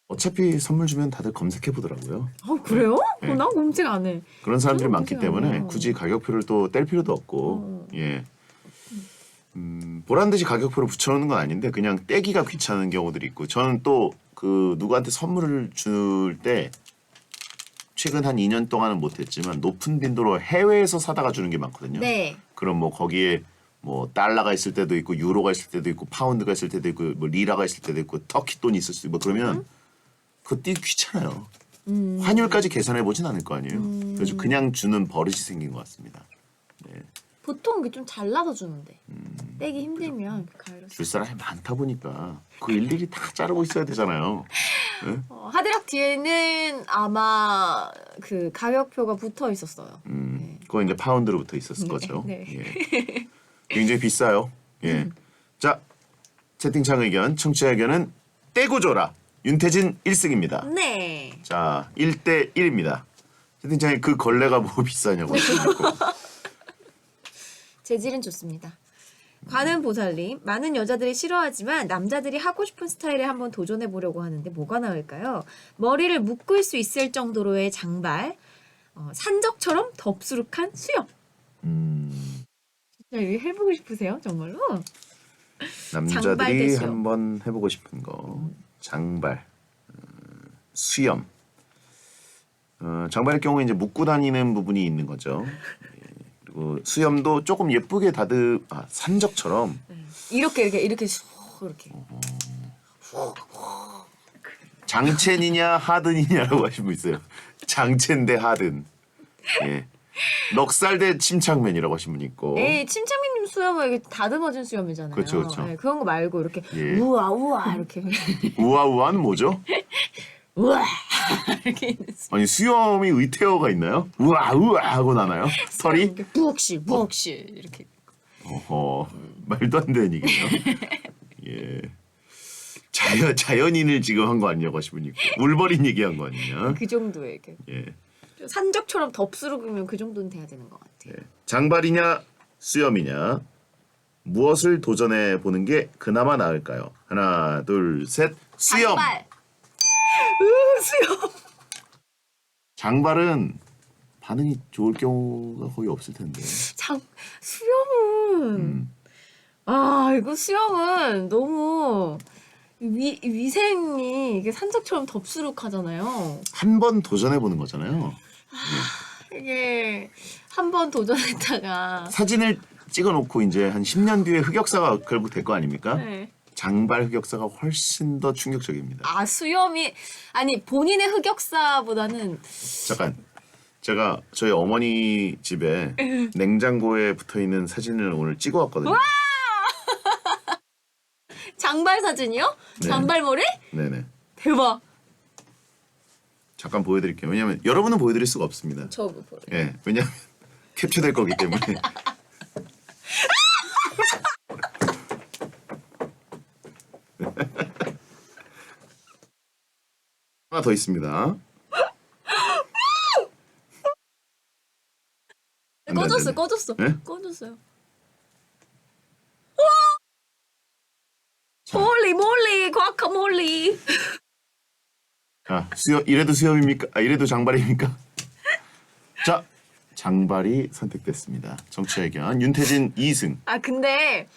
어차피 선물 주면 다들 검색해 보더라고요. 그래요? 네. 난 검색 안 해. 그런 사람들이 저는 많기 검색 안 때문에 해요. 굳이 가격표를 또 뗄 필요도 없고 예. 보란 듯이 가격표를 붙여놓는 건 아닌데 그냥 떼기가 귀찮은 경우들이 있고 저는 또 그 누구한테 선물을 줄 때 최근 한 2년 동안은 못했지만 높은 빈도로 해외에서 사다가 주는 게 많거든요. 네. 그럼 뭐 거기에 뭐 달러가 있을 때도 있고 유로가 있을 때도 있고 파운드가 있을 때도 있고 뭐 리라가 있을 때도 있고 터키 돈이 있을 수도 있고 그러면 그거 띄기 귀찮아요. 환율까지 계산해 보진 않을 거 아니에요. 그래서 그냥 주는 버릇이 생긴 것 같습니다. 보통 이게 좀 잘라서 주는데 떼기 힘들면 가위로 줄 사람이 많다 보니까 그 일일이 다 자르고 있어야 되잖아요. 하드락 뒤에는 아마 그 가격표가 붙어 있었어요. 네. 그거 이제 파운드로 붙어 있었을 거죠. 네. 예. 굉장히 비싸요. 예. 자 채팅창 의견, 청취자 의견은 떼고 줘라. 윤태진 1승입니다. 네. 자 1대 1입니다. 채팅창에 그 걸레가 뭐 비싸냐고. 재질은 좋습니다. 관은 보살님, 많은 여자들이 싫어하지만 남자들이 하고 싶은 스타일에 한번 도전해 보려고 하는데 뭐가 나을까요? 머리를 묶을 수 있을 정도로의 장발, 산적처럼 덥수룩한 수염. 진짜 이거 해보고 싶으세요, 정말로? 장발 대 남자들이 수염. 한번 해보고 싶은 거 장발, 수염. 장발의 경우에 이제 묶고 다니는 부분이 있는 거죠. 예. 그리고 수염도 조금 예쁘게 산적처럼 이렇게 슉 이렇게. 장첸이냐 하든이냐라고 하신 분 있어요. 장첸 대 하든. 예. 넉살 대 침착맨이라고 하신 분 있고. 에이, 침착맨님 수염은 이게 다듬어진 수염이잖아요. 그렇죠, 그렇죠. 네, 그런 거 말고 이렇게 예. 우와 이렇게 우아우아는 뭐죠? 우와 이렇게 있는 수염. 아니 수염이 의태어가 있나요? 우아 하고 나나요? 털이? 이렇게 부엌실 이렇게. 말도 안 되는 얘기네요. 예. 자연인을 지금 한 거 아니냐고 하신 분 있고 울버린 얘기한 거 아니냐? 그 정도의 이렇게. 예. 산적처럼 덥수룩이면 그 정도는 돼야 되는 것 같아요. 장발이냐 수염이냐 무엇을 도전해 보는 게 그나마 나을까요? 하나 둘 셋 수염. 장발. 수염. 장발은 반응이 좋을 경우가 거의 없을 텐데. 수염은 이거 수염은 너무 위생이 이게 산적처럼 덥수룩하잖아요. 한 번 도전해 보는 거잖아요. 이게 한 번 도전했다가 사진을 찍어놓고 이제 한 10년 뒤에 흑역사가 결국 될 거 아닙니까? 네. 장발 흑역사가 훨씬 더 충격적입니다. 아 수염이 아니 본인의 흑역사보다는 잠깐, 제가 저희 어머니 집에 냉장고에 붙어 있는 사진을 오늘 찍어왔거든요. 장발 사진이요? 네. 장발머리? 네네. 대박. 잠깐 보여드릴게요. 왜냐하면 여러분은 보여드릴 수가 없습니다. 저 보여요. 예, 왜냐하면 캡처될 거기 때문에. 하나 더 있습니다. 안 돼, 안 돼. 꺼졌어. 네? 꺼졌어요. 자. 몰리 과카몰리. 자, 이래도 수염입니까? 아, 이래도 장발입니까? 자, 장발이 선택됐습니다. 정치 의견 윤태진 2승. 아 근데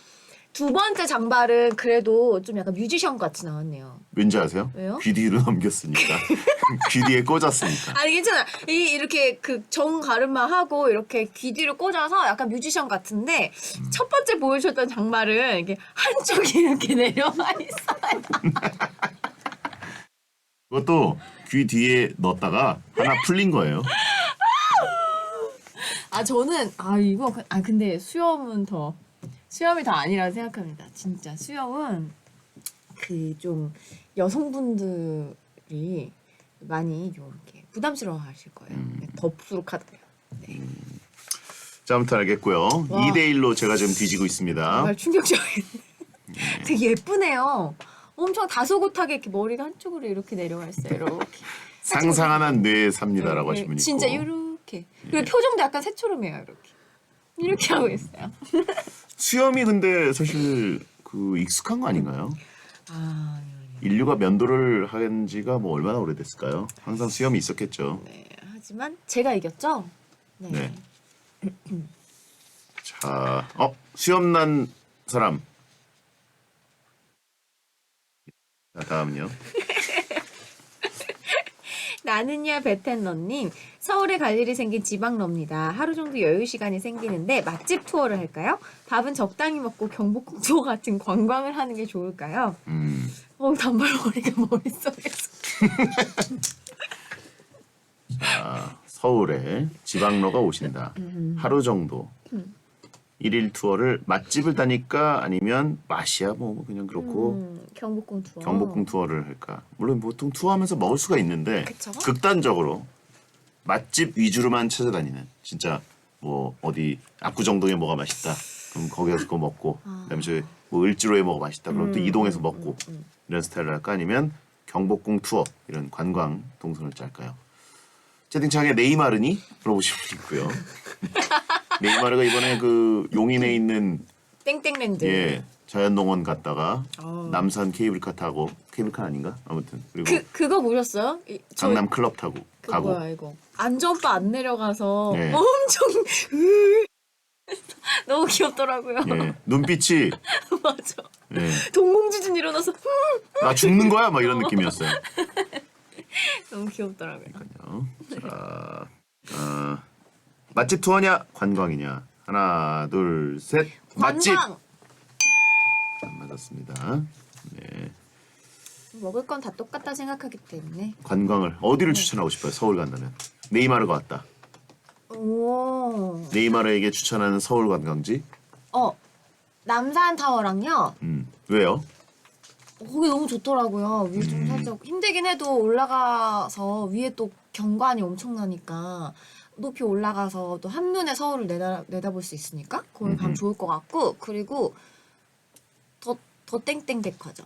두 번째 장발은 그래도 좀 약간 뮤지션 같이 나왔네요. 왠지 아세요? 왜요? 귀 뒤로 넘겼으니까. 귀 뒤에 꽂았으니까. 아니 괜찮아. 이렇게 그 정 가르마 하고 이렇게 귀 뒤로 꽂아서 약간 뮤지션 같은데 첫 번째 보여주셨던 장발은 이게 한쪽이 이렇게 내려와 있어요. 그것도 귀 뒤에 넣었다가 하나 풀린 거예요. 아 저는 근데 수염이 더 아니라 생각합니다. 진짜 수염은 그 좀 여성분들이 많이 좀 이렇게 부담스러워하실 거예요. 덥수룩하다고요. 네. 자, 아무튼 알겠고요. 와. 2대1로 제가 지금 뒤지고 있습니다. 정말 충격적인. 되게 예쁘네요. 엄청 다소곳하게 이렇게 머리가 한쪽으로 이렇게 내려와 있어요. 이렇게. 상상하는 뇌에 삽니다라고 하신 분이 있고. 진짜 이렇게. 그리고 표정도 약간 새초롬해요. 이렇게 하고 있어요. 수염이 근데 사실 그 익숙한 거 아닌가요? 아, 인류가 면도를 한 지가 뭐 얼마나 오래됐을까요? 항상 수염이 있었겠죠. 네. 하지만 제가 이겼죠. 네. 네. 자, 수염 난 사람. 자, 다음요. 나는야 베텐러님 서울에 갈 일이 생긴 지방러입니다. 하루 정도 여유 시간이 생기는데 맛집 투어를 할까요? 밥은 적당히 먹고 경복궁 투어 같은 관광을 하는 게 좋을까요? 단발머리가 머릿속에서. 자, 서울에 지방러가 오신다. 하루 정도. 1일 투어를 맛집을 다닐까 아니면 맛이야 뭐 그냥 그렇고 경복궁 투어. 경복궁 투어를 할까? 물론 보통 투어하면서 먹을 수가 있는데 그쵸? 극단적으로 맛집 위주로만 찾아다니는 진짜 뭐 어디 압구정동에 뭐가 맛있다 그럼 거기 가서 그거 먹고 그다음에 저뭐 을지로에 뭐가 맛있다 그럼 또 이동해서 먹고 이런 스타일을 할까? 아니면 경복궁 투어 이런 관광 동선을 짤까요? 채팅창에 네이마르니? 물어보시면 있고요. 네이마르가 이번에 그 용인에 있는 땡땡랜드. 자연농원 갔다가 남산 케이블카 타고 케이블카 아닌가? 아무튼 그리고 그거 보셨어요? 강남 클럽 타고 가고 뭐야 이거? 안전바 안 내려가서 네. 엄청 너무 귀엽더라고요. 눈빛이 맞아. 예, 동공지진 일어나서 나 죽는 거야? 막 이런 느낌이었어요. 너무 귀엽더라고요. 자, 맛집 투어냐 관광이냐? 하나, 둘, 셋. 맛집. 관광. 안 맞았습니다. 네, 먹을 건 다 똑같다 생각하기 때문에. 관광을 어디를 추천하고 싶어요? 서울 간다면 네이마르가 왔다. 오. 네이마르에게 추천하는 서울 관광지? 남산 타워랑요. 왜요? 거기 너무 좋더라고요. 위에 좀 살짝 힘들긴 해도 올라가서 위에 또 경관이 엄청나니까 높이 올라가서 또 한눈에 서울을 내다볼 수 있으니까 거기 가면 좋을 것 같고 그리고 더 땡땡 백화점.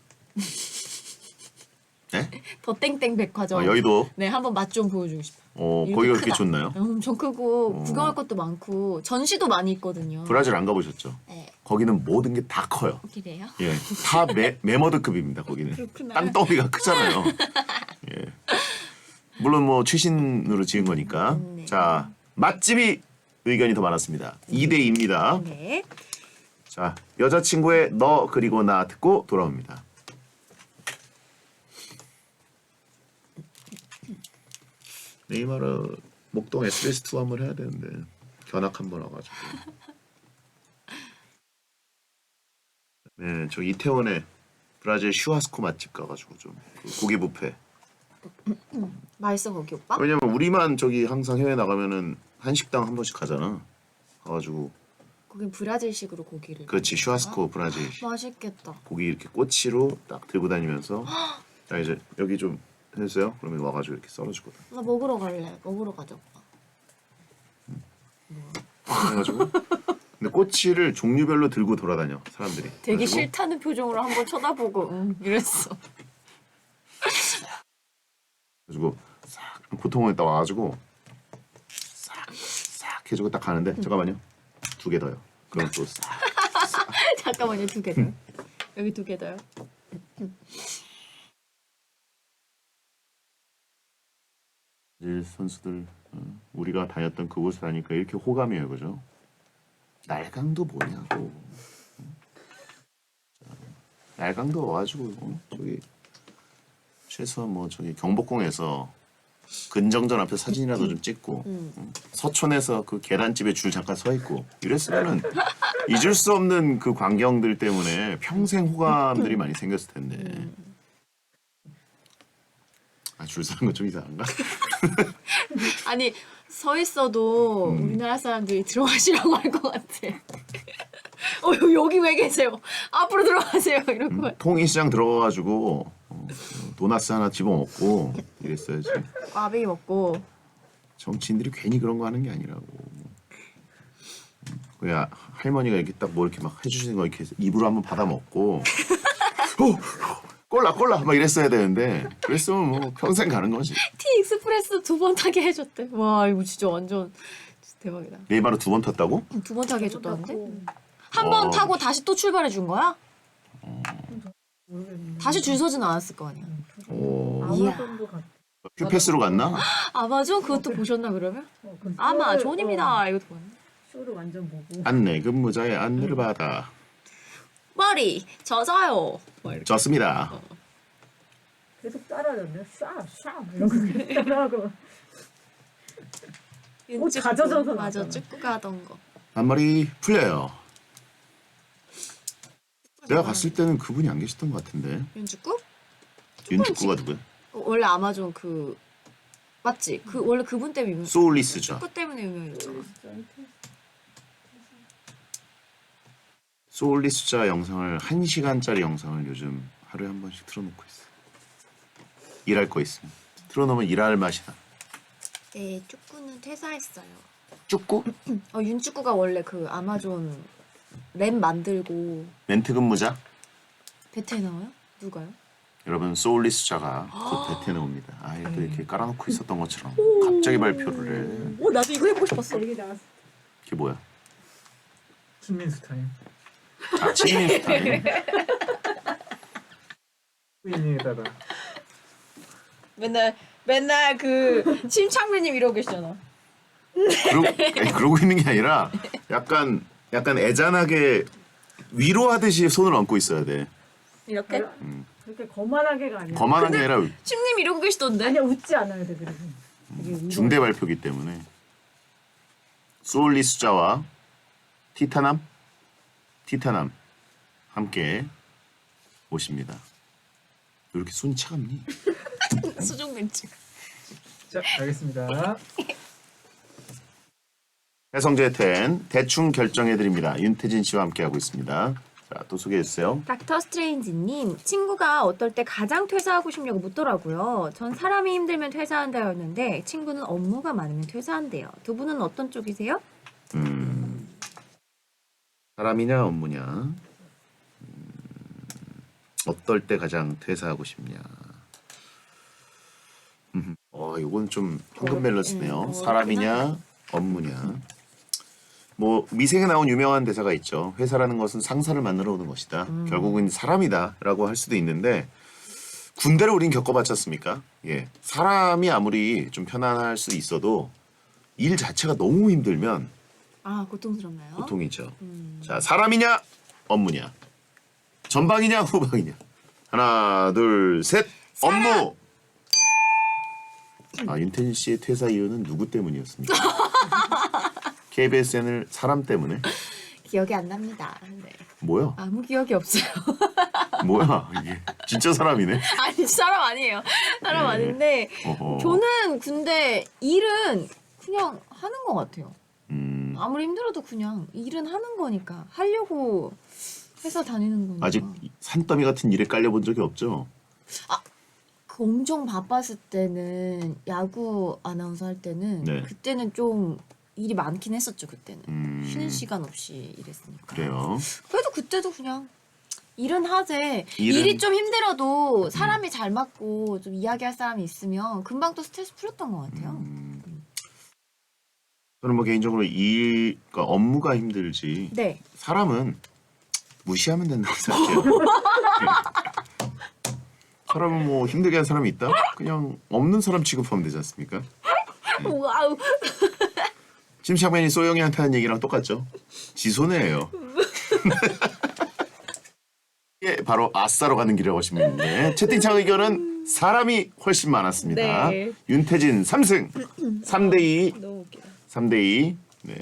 네? 더 땡땡 백화점. 여의도. 네, 한번 맛 좀 보여주고 싶어요. 이렇게 거기가 그렇게 크다. 좋나요? 엄청 크고 구경할 것도 많고 전시도 많이 있거든요. 브라질 안 가보셨죠? 네. 거기는 모든 게 다 커요. 그래요? 예, 다 메머드급입니다. 거기는 그렇구나. 땅덩이가 크잖아요. 예. 물론 뭐 최신으로 지은 거니까. 네. 자, 맛집이 의견이 더 많았습니다. 2대 2입니다. 네. 자, 여자친구의 너 그리고 나 듣고 돌아옵니다. 네이마르 목동 SBS2 한번 해야 되는데 견학 한번 와가지고. 네, 저 이태원에 브라질 슈아스코 맛집 가가지고 좀그 고기 뷔페. 맛있어 거기 오빠? 왜냐면 우리만 저기 항상 해외 나가면은 한식당 한 번씩 가잖아. 가가지고 거긴 브라질식으로 고기를. 그렇지 슈아스코 브라질 맛있겠다. 고기 이렇게 꼬치로 딱 들고 다니면서 자 이제 여기 좀 해주세요. 그러면 와가지고 이렇게 썰어주거든. 나 먹으러 갈래. 먹으러 가자 오빠. 그래가지고 근데 꼬치를 종류별로 들고 돌아다녀 사람들이. 되게 그래가지고 싫다는 표정으로 한번 쳐다보고 이랬어. 그래가지고 싹 보통은 딱 와가지고 싹 해주고 딱 가는데 잠깐만요 2개 더요. 그럼 또 싹. 잠깐만요 2개 더. 여기 2개 더요. 브라질 선수들 우리가 다녔던 그곳을 하니까 이렇게 호감이에요, 그죠? 날강도 뭐냐고. 날강도 와가지고 저기 최소한 뭐 저기 경복궁에서 근정전 앞에 사진이라도 좀 찍고 서촌에서 그 계란집에 줄 잠깐 서 있고 이랬으면은 잊을 수 없는 그 광경들 때문에 평생 호감들이 많이 생겼을 텐데. 아, 줄 서는 건 좀 이상한가? 아니 서 있어도 우리나라 사람들이 들어가시라고 할 것 같아. 여기 왜 계세요? 앞으로 들어가세요. 이럴 것 같아. 통일시장 들어가가지고 도나스 하나 집어먹고 이랬어야지. 꽈배기 먹고. 정치인들이 괜히 그런 거 하는 게 아니라고. 그냥 할머니가 이렇게 딱 뭐 이렇게 막 해주시는 거 이렇게 입으로 한번 받아 먹고 꼴라 막 이랬어야 되는데 그랬으면 뭐 평생 가는 거지. 티 익스프레스 2번 타게 해줬대. 와 이거 진짜 완전 진짜 대박이다. 네이마르 2번 탔다고? 2번 타게 해줬다는데? 고 한 번 타고 다시 또 출발해 준 거야? 모르겠는데. 다시 줄 서진 않았을 거 아니야. 오. 아마존도 갔. 큐패스로 갔나? 아마존 그것도 보셨나 그러면? 그 아마존입니다. 이것도 봤네. 쇼를 완전 보고. 안내 근무자의 안내를 받아 머리 젖어요. 막 이렇게. 졌습니다. 계속 따라하던데. 샤 이런 거 계속 따라하고. 옷다 젖어서 맞아 나왔잖아. 축구 가던 거. 앞머리 풀려요. 내가 갔을 때는 그분이 안 계셨던 것 같은데. 윤축구? 윤축구가 누구야? 원래 아마존 그 맞지? 그 원래 그분 때문에 유명. 소울리스죠. 축구 때문에 유명해졌잖아. 소울리스자 영상을 1시간짜리 영상을 요즘 하루에 한 번씩 틀어놓고 있어. 일할 거 있으면 틀어놓으면 일할 맛이 나. 네, 축구는 퇴사했어요. 축구? 윤축구가 원래 그 아마존 램 만들고 멘트 근무자? 베트에 나와요? 누가요? 여러분 소울리스자가 곧 베텐에 옵니다. 아예 또 이렇게 깔아놓고 있었던 것처럼 갑자기 발표를 해. 나도 이거 해보고 싶었어. 얘기 나왔어. 이게 뭐야? 친민수 타임. 아 친민 타임. 후인에다가 맨날 그 심창배님 이러고 계시잖아. 그러고 있는 게 아니라 약간 애잔하게 위로하듯이 손을 얹고 있어야 돼. 이렇게? 그렇게 거만하게가 아니야. 거만한 게 아니라 침님 이러고 계시던데? 아니야 웃지 않아야 돼 그리고. 되게 중대 발표기 때문에 소울리스자와 티타남 함께 오십니다. 왜 이렇게 손이 차갑니? 수중 벤치. 자 알겠습니다. 해성제 10 대충 결정해 드립니다. 윤태진 씨와 함께 하고 있습니다. 자, 또 소개해 주세요. 닥터 스트레인지님, 친구가 어떨 때 가장 퇴사하고 싶냐고 묻더라고요. 전 사람이 힘들면 퇴사한다였는데 친구는 업무가 많으면 퇴사한대요. 두 분은 어떤 쪽이세요? 사람이냐 업무냐? 어떨 때 가장 퇴사하고 싶냐? 이건 좀 황금 밸런스네요. 사람이냐 업무냐? 뭐 미생에 나온 유명한 대사가 있죠. 회사라는 것은 상사를 만나러 오는 것이다. 결국은 사람이다라고 할 수도 있는데 군대를 우린 겪어봤지 않습니까? 예, 사람이 아무리 좀 편안할 수 있어도 일 자체가 너무 힘들면 고통스럽나요? 고통이죠. 자, 사람이냐 업무냐? 전방이냐 후방이냐? 하나, 둘, 셋. 업무. 아, 윤태진 씨의 퇴사 이유는 누구 때문이었습니까? KBSN을 사람 때문에? 기억이 안 납니다. 네. 뭐야? 아무 기억이 없어요. 뭐야 이게? 진짜 사람이네? 아니 사람 아니에요. 사람 네. 아닌데 어허. 저는 근데 일은 그냥 하는 것 같아요. 아무리 힘들어도 그냥 일은 하는 거니까 하려고 회사 다니는 거니까. 아직 산더미 같은 일에 깔려본 적이 없죠? 그 엄청 바빴을 때는 야구 아나운서 할 때는 네. 그때는 좀 일이 많긴 했었죠. 그때는 쉬는 음, 시간 없이 일했으니까. 그래요. 그래도 그때도 그냥 일은 하되 일은- 일이 좀 힘들어도 사람이 잘 맞고 좀 이야기할 사람이 있으면 금방 또 스트레스 풀렸던 것 같아요. 저는 뭐 개인적으로 그러니까 업무가 힘들지 네. 사람은 무시하면 된다고 생각해요. 사람은 뭐 힘들게 한 사람이 있다? 그냥 없는 사람 취급하면 되지 않습니까? 와우. 심샤맨이 소영이한테 하는 얘기랑 똑같죠? 지 손해예요. 예, 바로 아싸로 가는 길이라고 하시면 있는데 채팅창 의견은 사람이 훨씬 많았습니다. 네. 윤태진 3승 3대2 너무 웃기다. 3대2 네.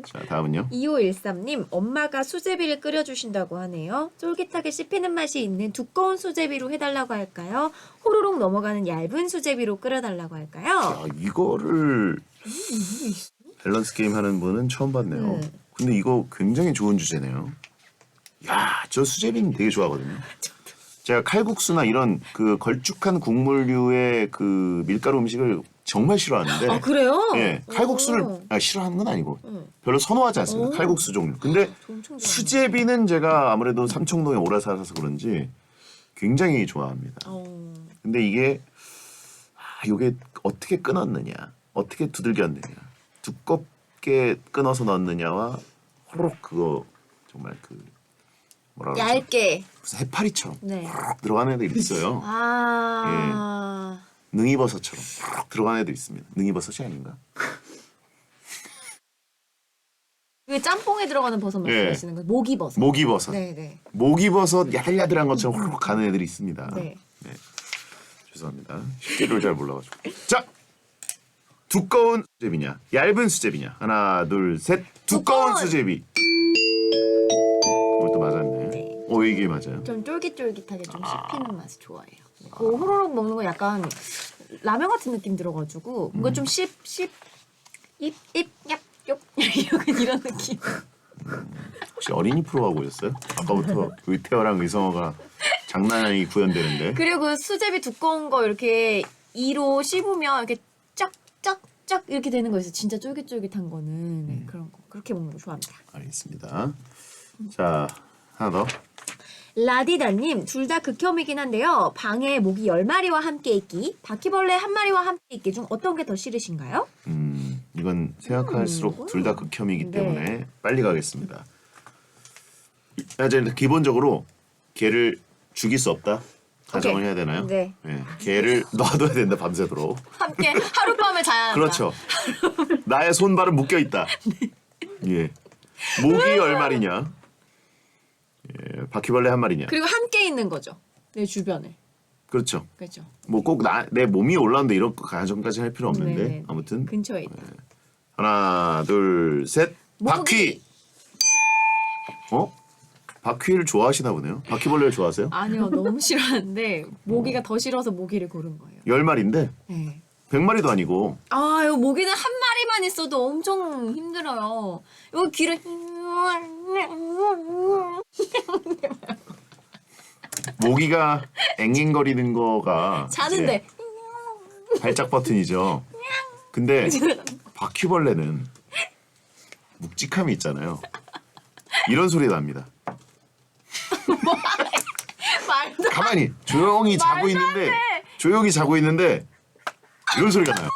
자 다음은요. 2513님, 엄마가 수제비를 끓여주신다고 하네요. 쫄깃하게 씹히는 맛이 있는 두꺼운 수제비로 해달라고 할까요? 호로록 넘어가는 얇은 수제비로 끓여달라고 할까요? 야, 이거를 밸런스 게임 하는 분은 처음 봤네요. 근데 이거 굉장히 좋은 주제네요. 야, 저 수제비는 되게 좋아하거든요. 제가 칼국수나 이런 그 걸쭉한 국물류의 그 밀가루 음식을 정말 싫어하는데 아, 그래요? 예, 칼국수를 오. 싫어하는 건 아니고 별로 선호하지 않습니다. 오. 칼국수 종류. 근데 저 엄청 좋아해요. 수제비는 제가 아무래도 삼청동에 오래 살아서 그런지 굉장히 좋아합니다. 근데 이게 이게 어떻게 끊었느냐, 어떻게 두들겼느냐, 두껍게 끊어서 넣느냐와 호로록 그거 정말 그 뭐라 그러죠? 얇게. 무슨 해파리처럼 네. 호로록 들어가는 애들 있어요. 아. 능이버섯처럼 호로록 들어가는 애들 있습니다. 능이버섯이 아닌가? 그 짬뽕에 들어가는 버섯 예. 말씀하시는 거 모기버섯. 모기버섯. 네네. 모기버섯 야들야들한 것처럼 호로록 가는 애들이 있습니다. 네. 죄송합니다. 쉽게를 잘 몰라가지고. 자, 두꺼운 수제비냐, 얇은 수제비냐. 하나, 둘, 셋. 두꺼운 두꺼운! 수제비. 이것도 맞았네. 네. 이게 맞아요. 좀 쫄깃쫄깃하게 좀 씹히는 맛이 좋아해요. 그 호로록 먹는 거 약간 라면 같은 느낌 들어가지고 뭔가 좀 이런 느낌. 혹시 어린이 프로 하고 오셨어요? 아까부터 의태어랑 의성어가 장난 아니게 구현되는데. 그리고 수제비 두꺼운 거 이렇게 이로 씹으면 이렇게 쫙쫙쫙 이렇게 되는 거 있어요. 진짜 쫄깃쫄깃한 거는 네, 그런 거 그렇게 먹는 거 좋아합니다. 알겠습니다. 자, 하나 더. 라디다님, 둘 다 극혐이긴 한데요. 방에 모기 10마리와 함께 있기, 바퀴벌레 1마리와 함께 있기 중 어떤 게 더 싫으신가요? 이건 생각할수록 둘 다 극혐이기 네. 때문에 빨리 가겠습니다. 이제 기본적으로 개를 죽일 수 없다. 가정을 오케이. 해야 되나요? 네. 개를 놔둬야 된다 밤새도록. 함께 하룻밤을 자야 한다. 그렇죠. 나의 손발은 묶여 있다. 예. 모기 10마리냐? 예, 바퀴벌레 1마리냐? 그리고 함께 있는 거죠. 내 주변에. 그렇죠. 그렇죠. 뭐 꼭 내 몸이 올라오는데 이런 가정까지 할 필요 없는데 네네. 아무튼 근처에 있다. 하나, 둘, 셋. 바퀴. 바퀴를 좋아하시나 보네요. 바퀴벌레를 좋아하세요? 아니요, 너무 싫어하는데 모기가 더 싫어서 모기를 고른 거예요. 10마리인데 네. 100마리도 아니고 아, 이 모기는 한 마리만 있어도 엄청 힘들어요. 이거 귀를 모기가 앵앵거리는 거가 자는데 이제 발작 버튼이죠. 근데 바퀴벌레는 묵직함이 있잖아요. 이런 소리 납니다. 말도 가만히 조용히 자고 있는데 조용히 자고 있는데 이런 소리가 나요.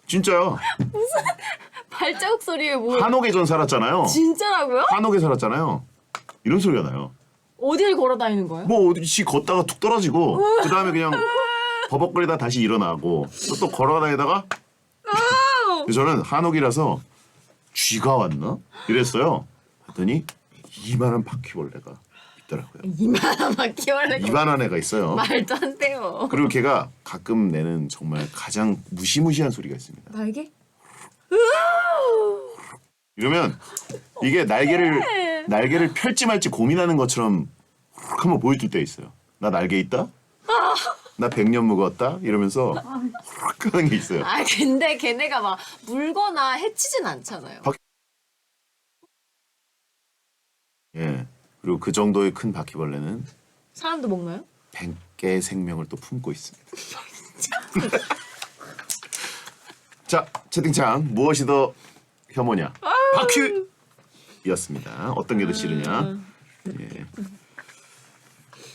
진짜요. 발자국 소리에 뭐 한옥에 전 살았잖아요. 진짜라고요? 한옥에 살았잖아요. 이런 소리가 나요. 어딜 걸어 다니는 거예요? 뭐 어디씩 걷다가 툭 떨어지고 그 다음에 그냥 버벅거리다 다시 일어나고 또 걸어다니다가 저는 한옥이라서 쥐가 왔나 이랬어요. 했더니 이만한 바퀴벌레가 있더라고요. 이만한 바퀴벌레가 이만한 애가 있어요. 말도 안 돼요. 그리고 걔가 가끔 내는 정말 가장 무시무시한 소리가 있습니다. 날개? 이러면 이게 날개를 펼지 말지 고민하는 것처럼 훅 한번 보여줄 때 있어요. 나 날개 있다? 나 100년 묵었다? 이러면서 훅 하는 게 있어요. 아 근데 걔네가 막 물거나 해치진 않잖아요. 예. 그리고 그 정도의 큰 바퀴벌레는 사람도 먹나요? 100개의 생명을 또 품고 있습니다. 자, 채팅창 무엇이 더 혐오냐? 바퀴였습니다. 어떤 게 더 싫으냐? 예.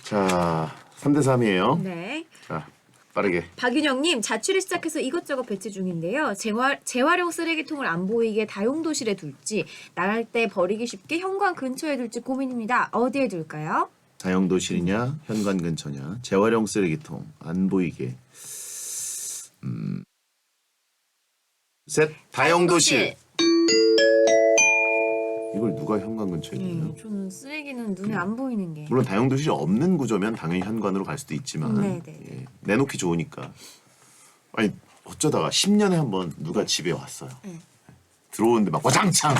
자, 3대 3이에요. 네. 자, 빠르게. 박윤영님 자취를 시작해서 이것저것 배치 중인데요. 재활용 쓰레기통을 안 보이게 다용도실에 둘지 나갈 때 버리기 쉽게 현관 근처에 둘지 고민입니다. 어디에 둘까요? 다용도실이냐, 현관 근처냐, 재활용 쓰레기통 안 보이게. 셋, 다용도실. 이걸 누가 현관 근처에 두나요? 저는 쓰레기는 눈에 안 보이는 게. 물론 다용도실이 없는 구조면 당연히 현관으로 갈 수도 있지만 네네. 예, 내놓기 좋으니까. 아니 어쩌다가 10년에 한 번 누가 집에 왔어요. 네. 들어오는데 막 와장창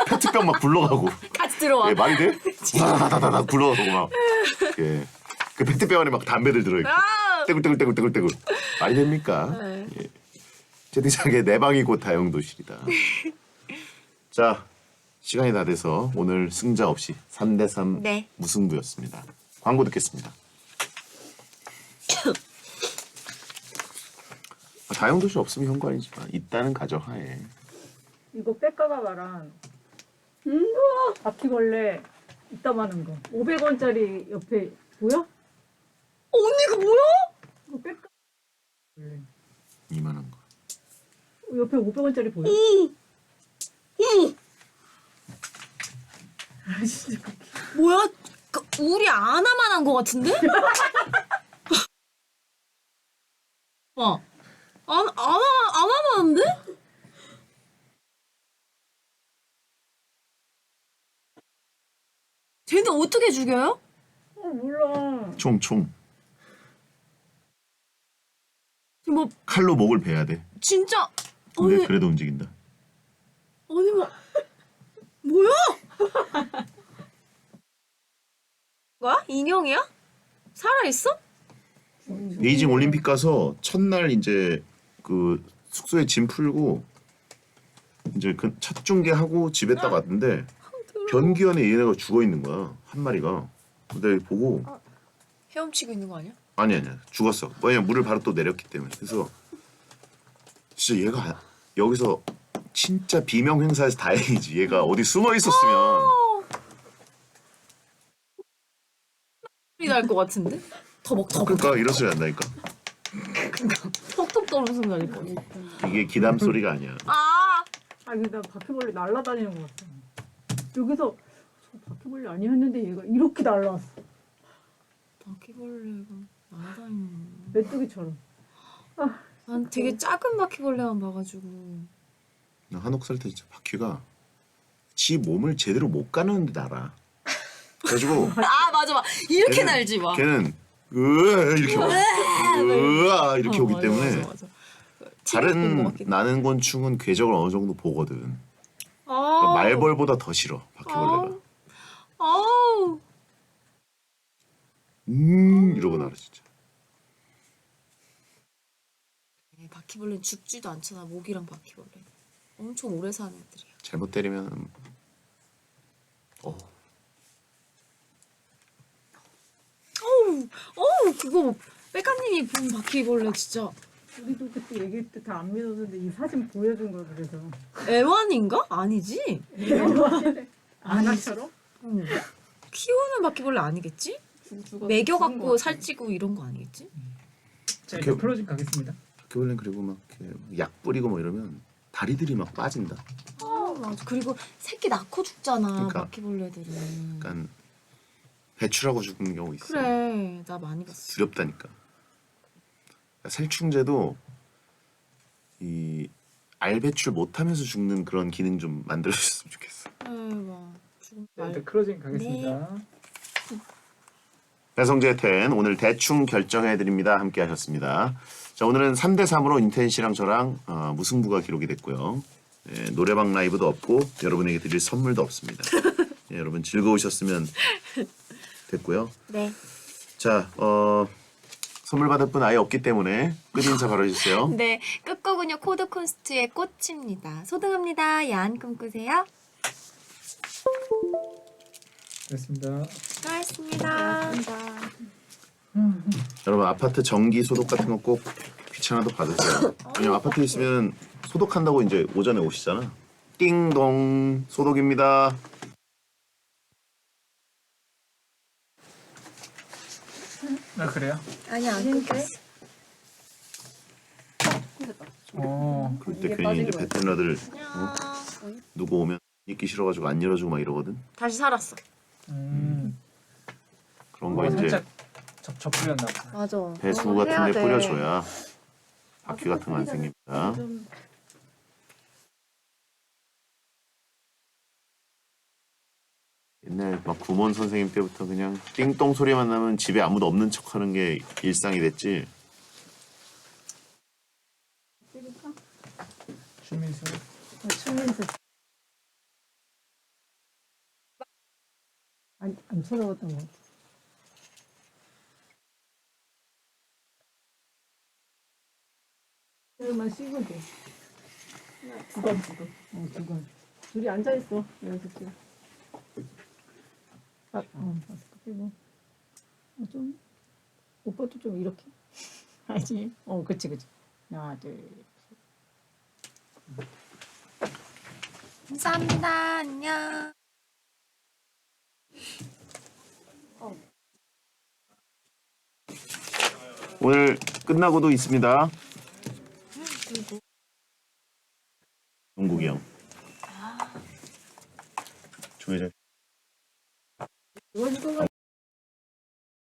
페트병 막 굴러가고. 같이 들어와. 예, 말이 돼? 다다다다 굴러가고 막. 예. 그 페트병 안에 막 담배들 들어있고 아! 떼굴떼굴떼굴떼굴 말이 됩니까? 네. 예. 채팅창에 내 방이 곧 다용도실이다. 자, 시간이 다 돼서 오늘 승자 없이 3대 3 네. 무승부였습니다. 광고 듣겠습니다. 다용도실 없으면 현관이지만 있다는 가정하에 이거 빽가가 말한 바퀴벌레 이따만한 거 500원짜리 옆에 보여? 언니 그 뭐야? 이거 빽가 이만한 거. 옆에 500원짜리 보여? 아 진짜 뭐야? 그 우리 아나만 한 거 같은데? 와, 아나만 한데? 쟤는 어떻게 죽여요? 몰라. 총. 뭐 칼로 목을 베야 돼. 진짜 근데 아니 그래도 움직인다. 아니 뭐야? 뭐야? 인형이야? 살아 있어? 베이징 올림픽 가서 첫날 이제 그 숙소에 짐 풀고 이제 그 첫 중계하고 집에 딱 왔는데 변기 안에 얘네가 죽어 있는 거야. 한 마리가. 근데 보고 헤엄치고 있는 거 아니야? 아니야 죽었어. 왜냐면 물을 바로 또 내렸기 때문에. 그래서 진짜 얘가 여기서 진짜 비명 행사에서 다행이지. 얘가 어디 숨어 있었으면 소리 날 것 같은데? 더벅 그러니까 이런 소리 난다니까. 톡톡 떠오르는 소리 날 것 같아. 이게 기담 소리가 아니야. 아! 아니 나 바퀴벌레 날아다니는 거 같아. 여기서 저 바퀴벌레 아니야 했는데 얘가 이렇게 날아왔어. 바퀴벌레가 날아다니는. 메뚜기처럼. 난 되게 작은 바퀴벌레만 봐가지고. 나 한옥 살 때 진짜 바퀴가 지 몸을 제대로 못 가누는데 날아. 그래가지고 아 맞아. 이렇게 걔는- 날지 마. 걔는 이렇게 이렇게 오기 맞아, 때문에 맞아. 다른 것 같긴 해. 나는 곤충은 궤적을 어느 정도 보거든. 아, 그러니까 말벌보다 더 싫어 바퀴벌레가. 아우. 이러고 날아 진짜. 바퀴벌레는 죽지도 않잖아. 모기랑 바퀴벌레. 엄청 오래 사는 애들이야. 잘못 때리면 어우 그거 백가님이 본 바퀴벌레 진짜 우리도 그때 얘기할 때 다 안 믿었는데 이 사진 보여준 거야 그래서. 애완인가? 아니지? 아나처럼? 응. 키우는 바퀴벌레 아니겠지? 먹여갖고 살찌고 이런 거 아니겠지? 자 이제 클로징 가겠습니다. 바퀴벌레는 그리고 막 이렇게 약 뿌리고 뭐 이러면 다리들이 막 빠진다. 아 맞아. 그리고 새끼 낳고 죽잖아 그러니까. 바퀴벌레들은. 약간 배출하고 죽는 경우 있어. 그래 나 많이 봤어. 두렵다니까. 살충제도 이 알 배출 못하면서 죽는 그런 기능 좀 만들어줬으면 좋겠어. 에이 막 죽음 자, 말. 이제 클로징 가겠습니다. 배성재 텐 오늘 대충 결정해드립니다. 함께 하셨습니다. 자, 오늘은 3대3으로 인텐 씨랑 저랑 무승부가 기록이 됐고요. 예, 노래방 라이브도 없고 여러분에게 드릴 선물도 없습니다. 예, 여러분 즐거우셨으면 됐고요. 네. 자, 선물 받을 분 아예 없기 때문에 끝 인사 바로 해주세요. 네, 끝곡은요 코드 콘스트의 꽃입니다. 소등합니다. 야한 꿈 꾸세요. 됐습니다. 수고하셨습니다. 여러분 아파트 전기 소독 같은 거 꼭 귀찮아도 받으세요. 왜냐면 아파트에 있으면 소독한다고 이제 오전에 오시잖아. 띵동 소독입니다. 아 그래요? 아니 안 끊겼어. 그럴 때 이게 괜히 빠진 이제 거야. 베테너들 안녕. 누구 오면 있기 싫어가지고 안 열어주고 막 이러거든. 다시 살았어. 그런 거 이제 살짝 접부렸나 보다. 맞아. 배수 그런 거 해야 같은 데 돼. 뿌려줘야 바퀴 같은 거 안 생깁니다. 좀 옛날 막 구몬 선생님 때부터 그냥 띵동 소리만 나면 집에 아무도 없는 척하는 게 일상이 됐지. 찍을까? 주민수. 춤면서 안 쳐다봤던 것 같아. 그만 쉬고 돼. 두 건. 둘이 앉아 있어. 연습실. 마스크 끼고. 좀 오빠도 좀 이렇게. 알지? 그치. 하나, 둘. 감사합니다. 안녕. 오늘 끝나고도 있습니다. 영국이 형. 조회장. 이거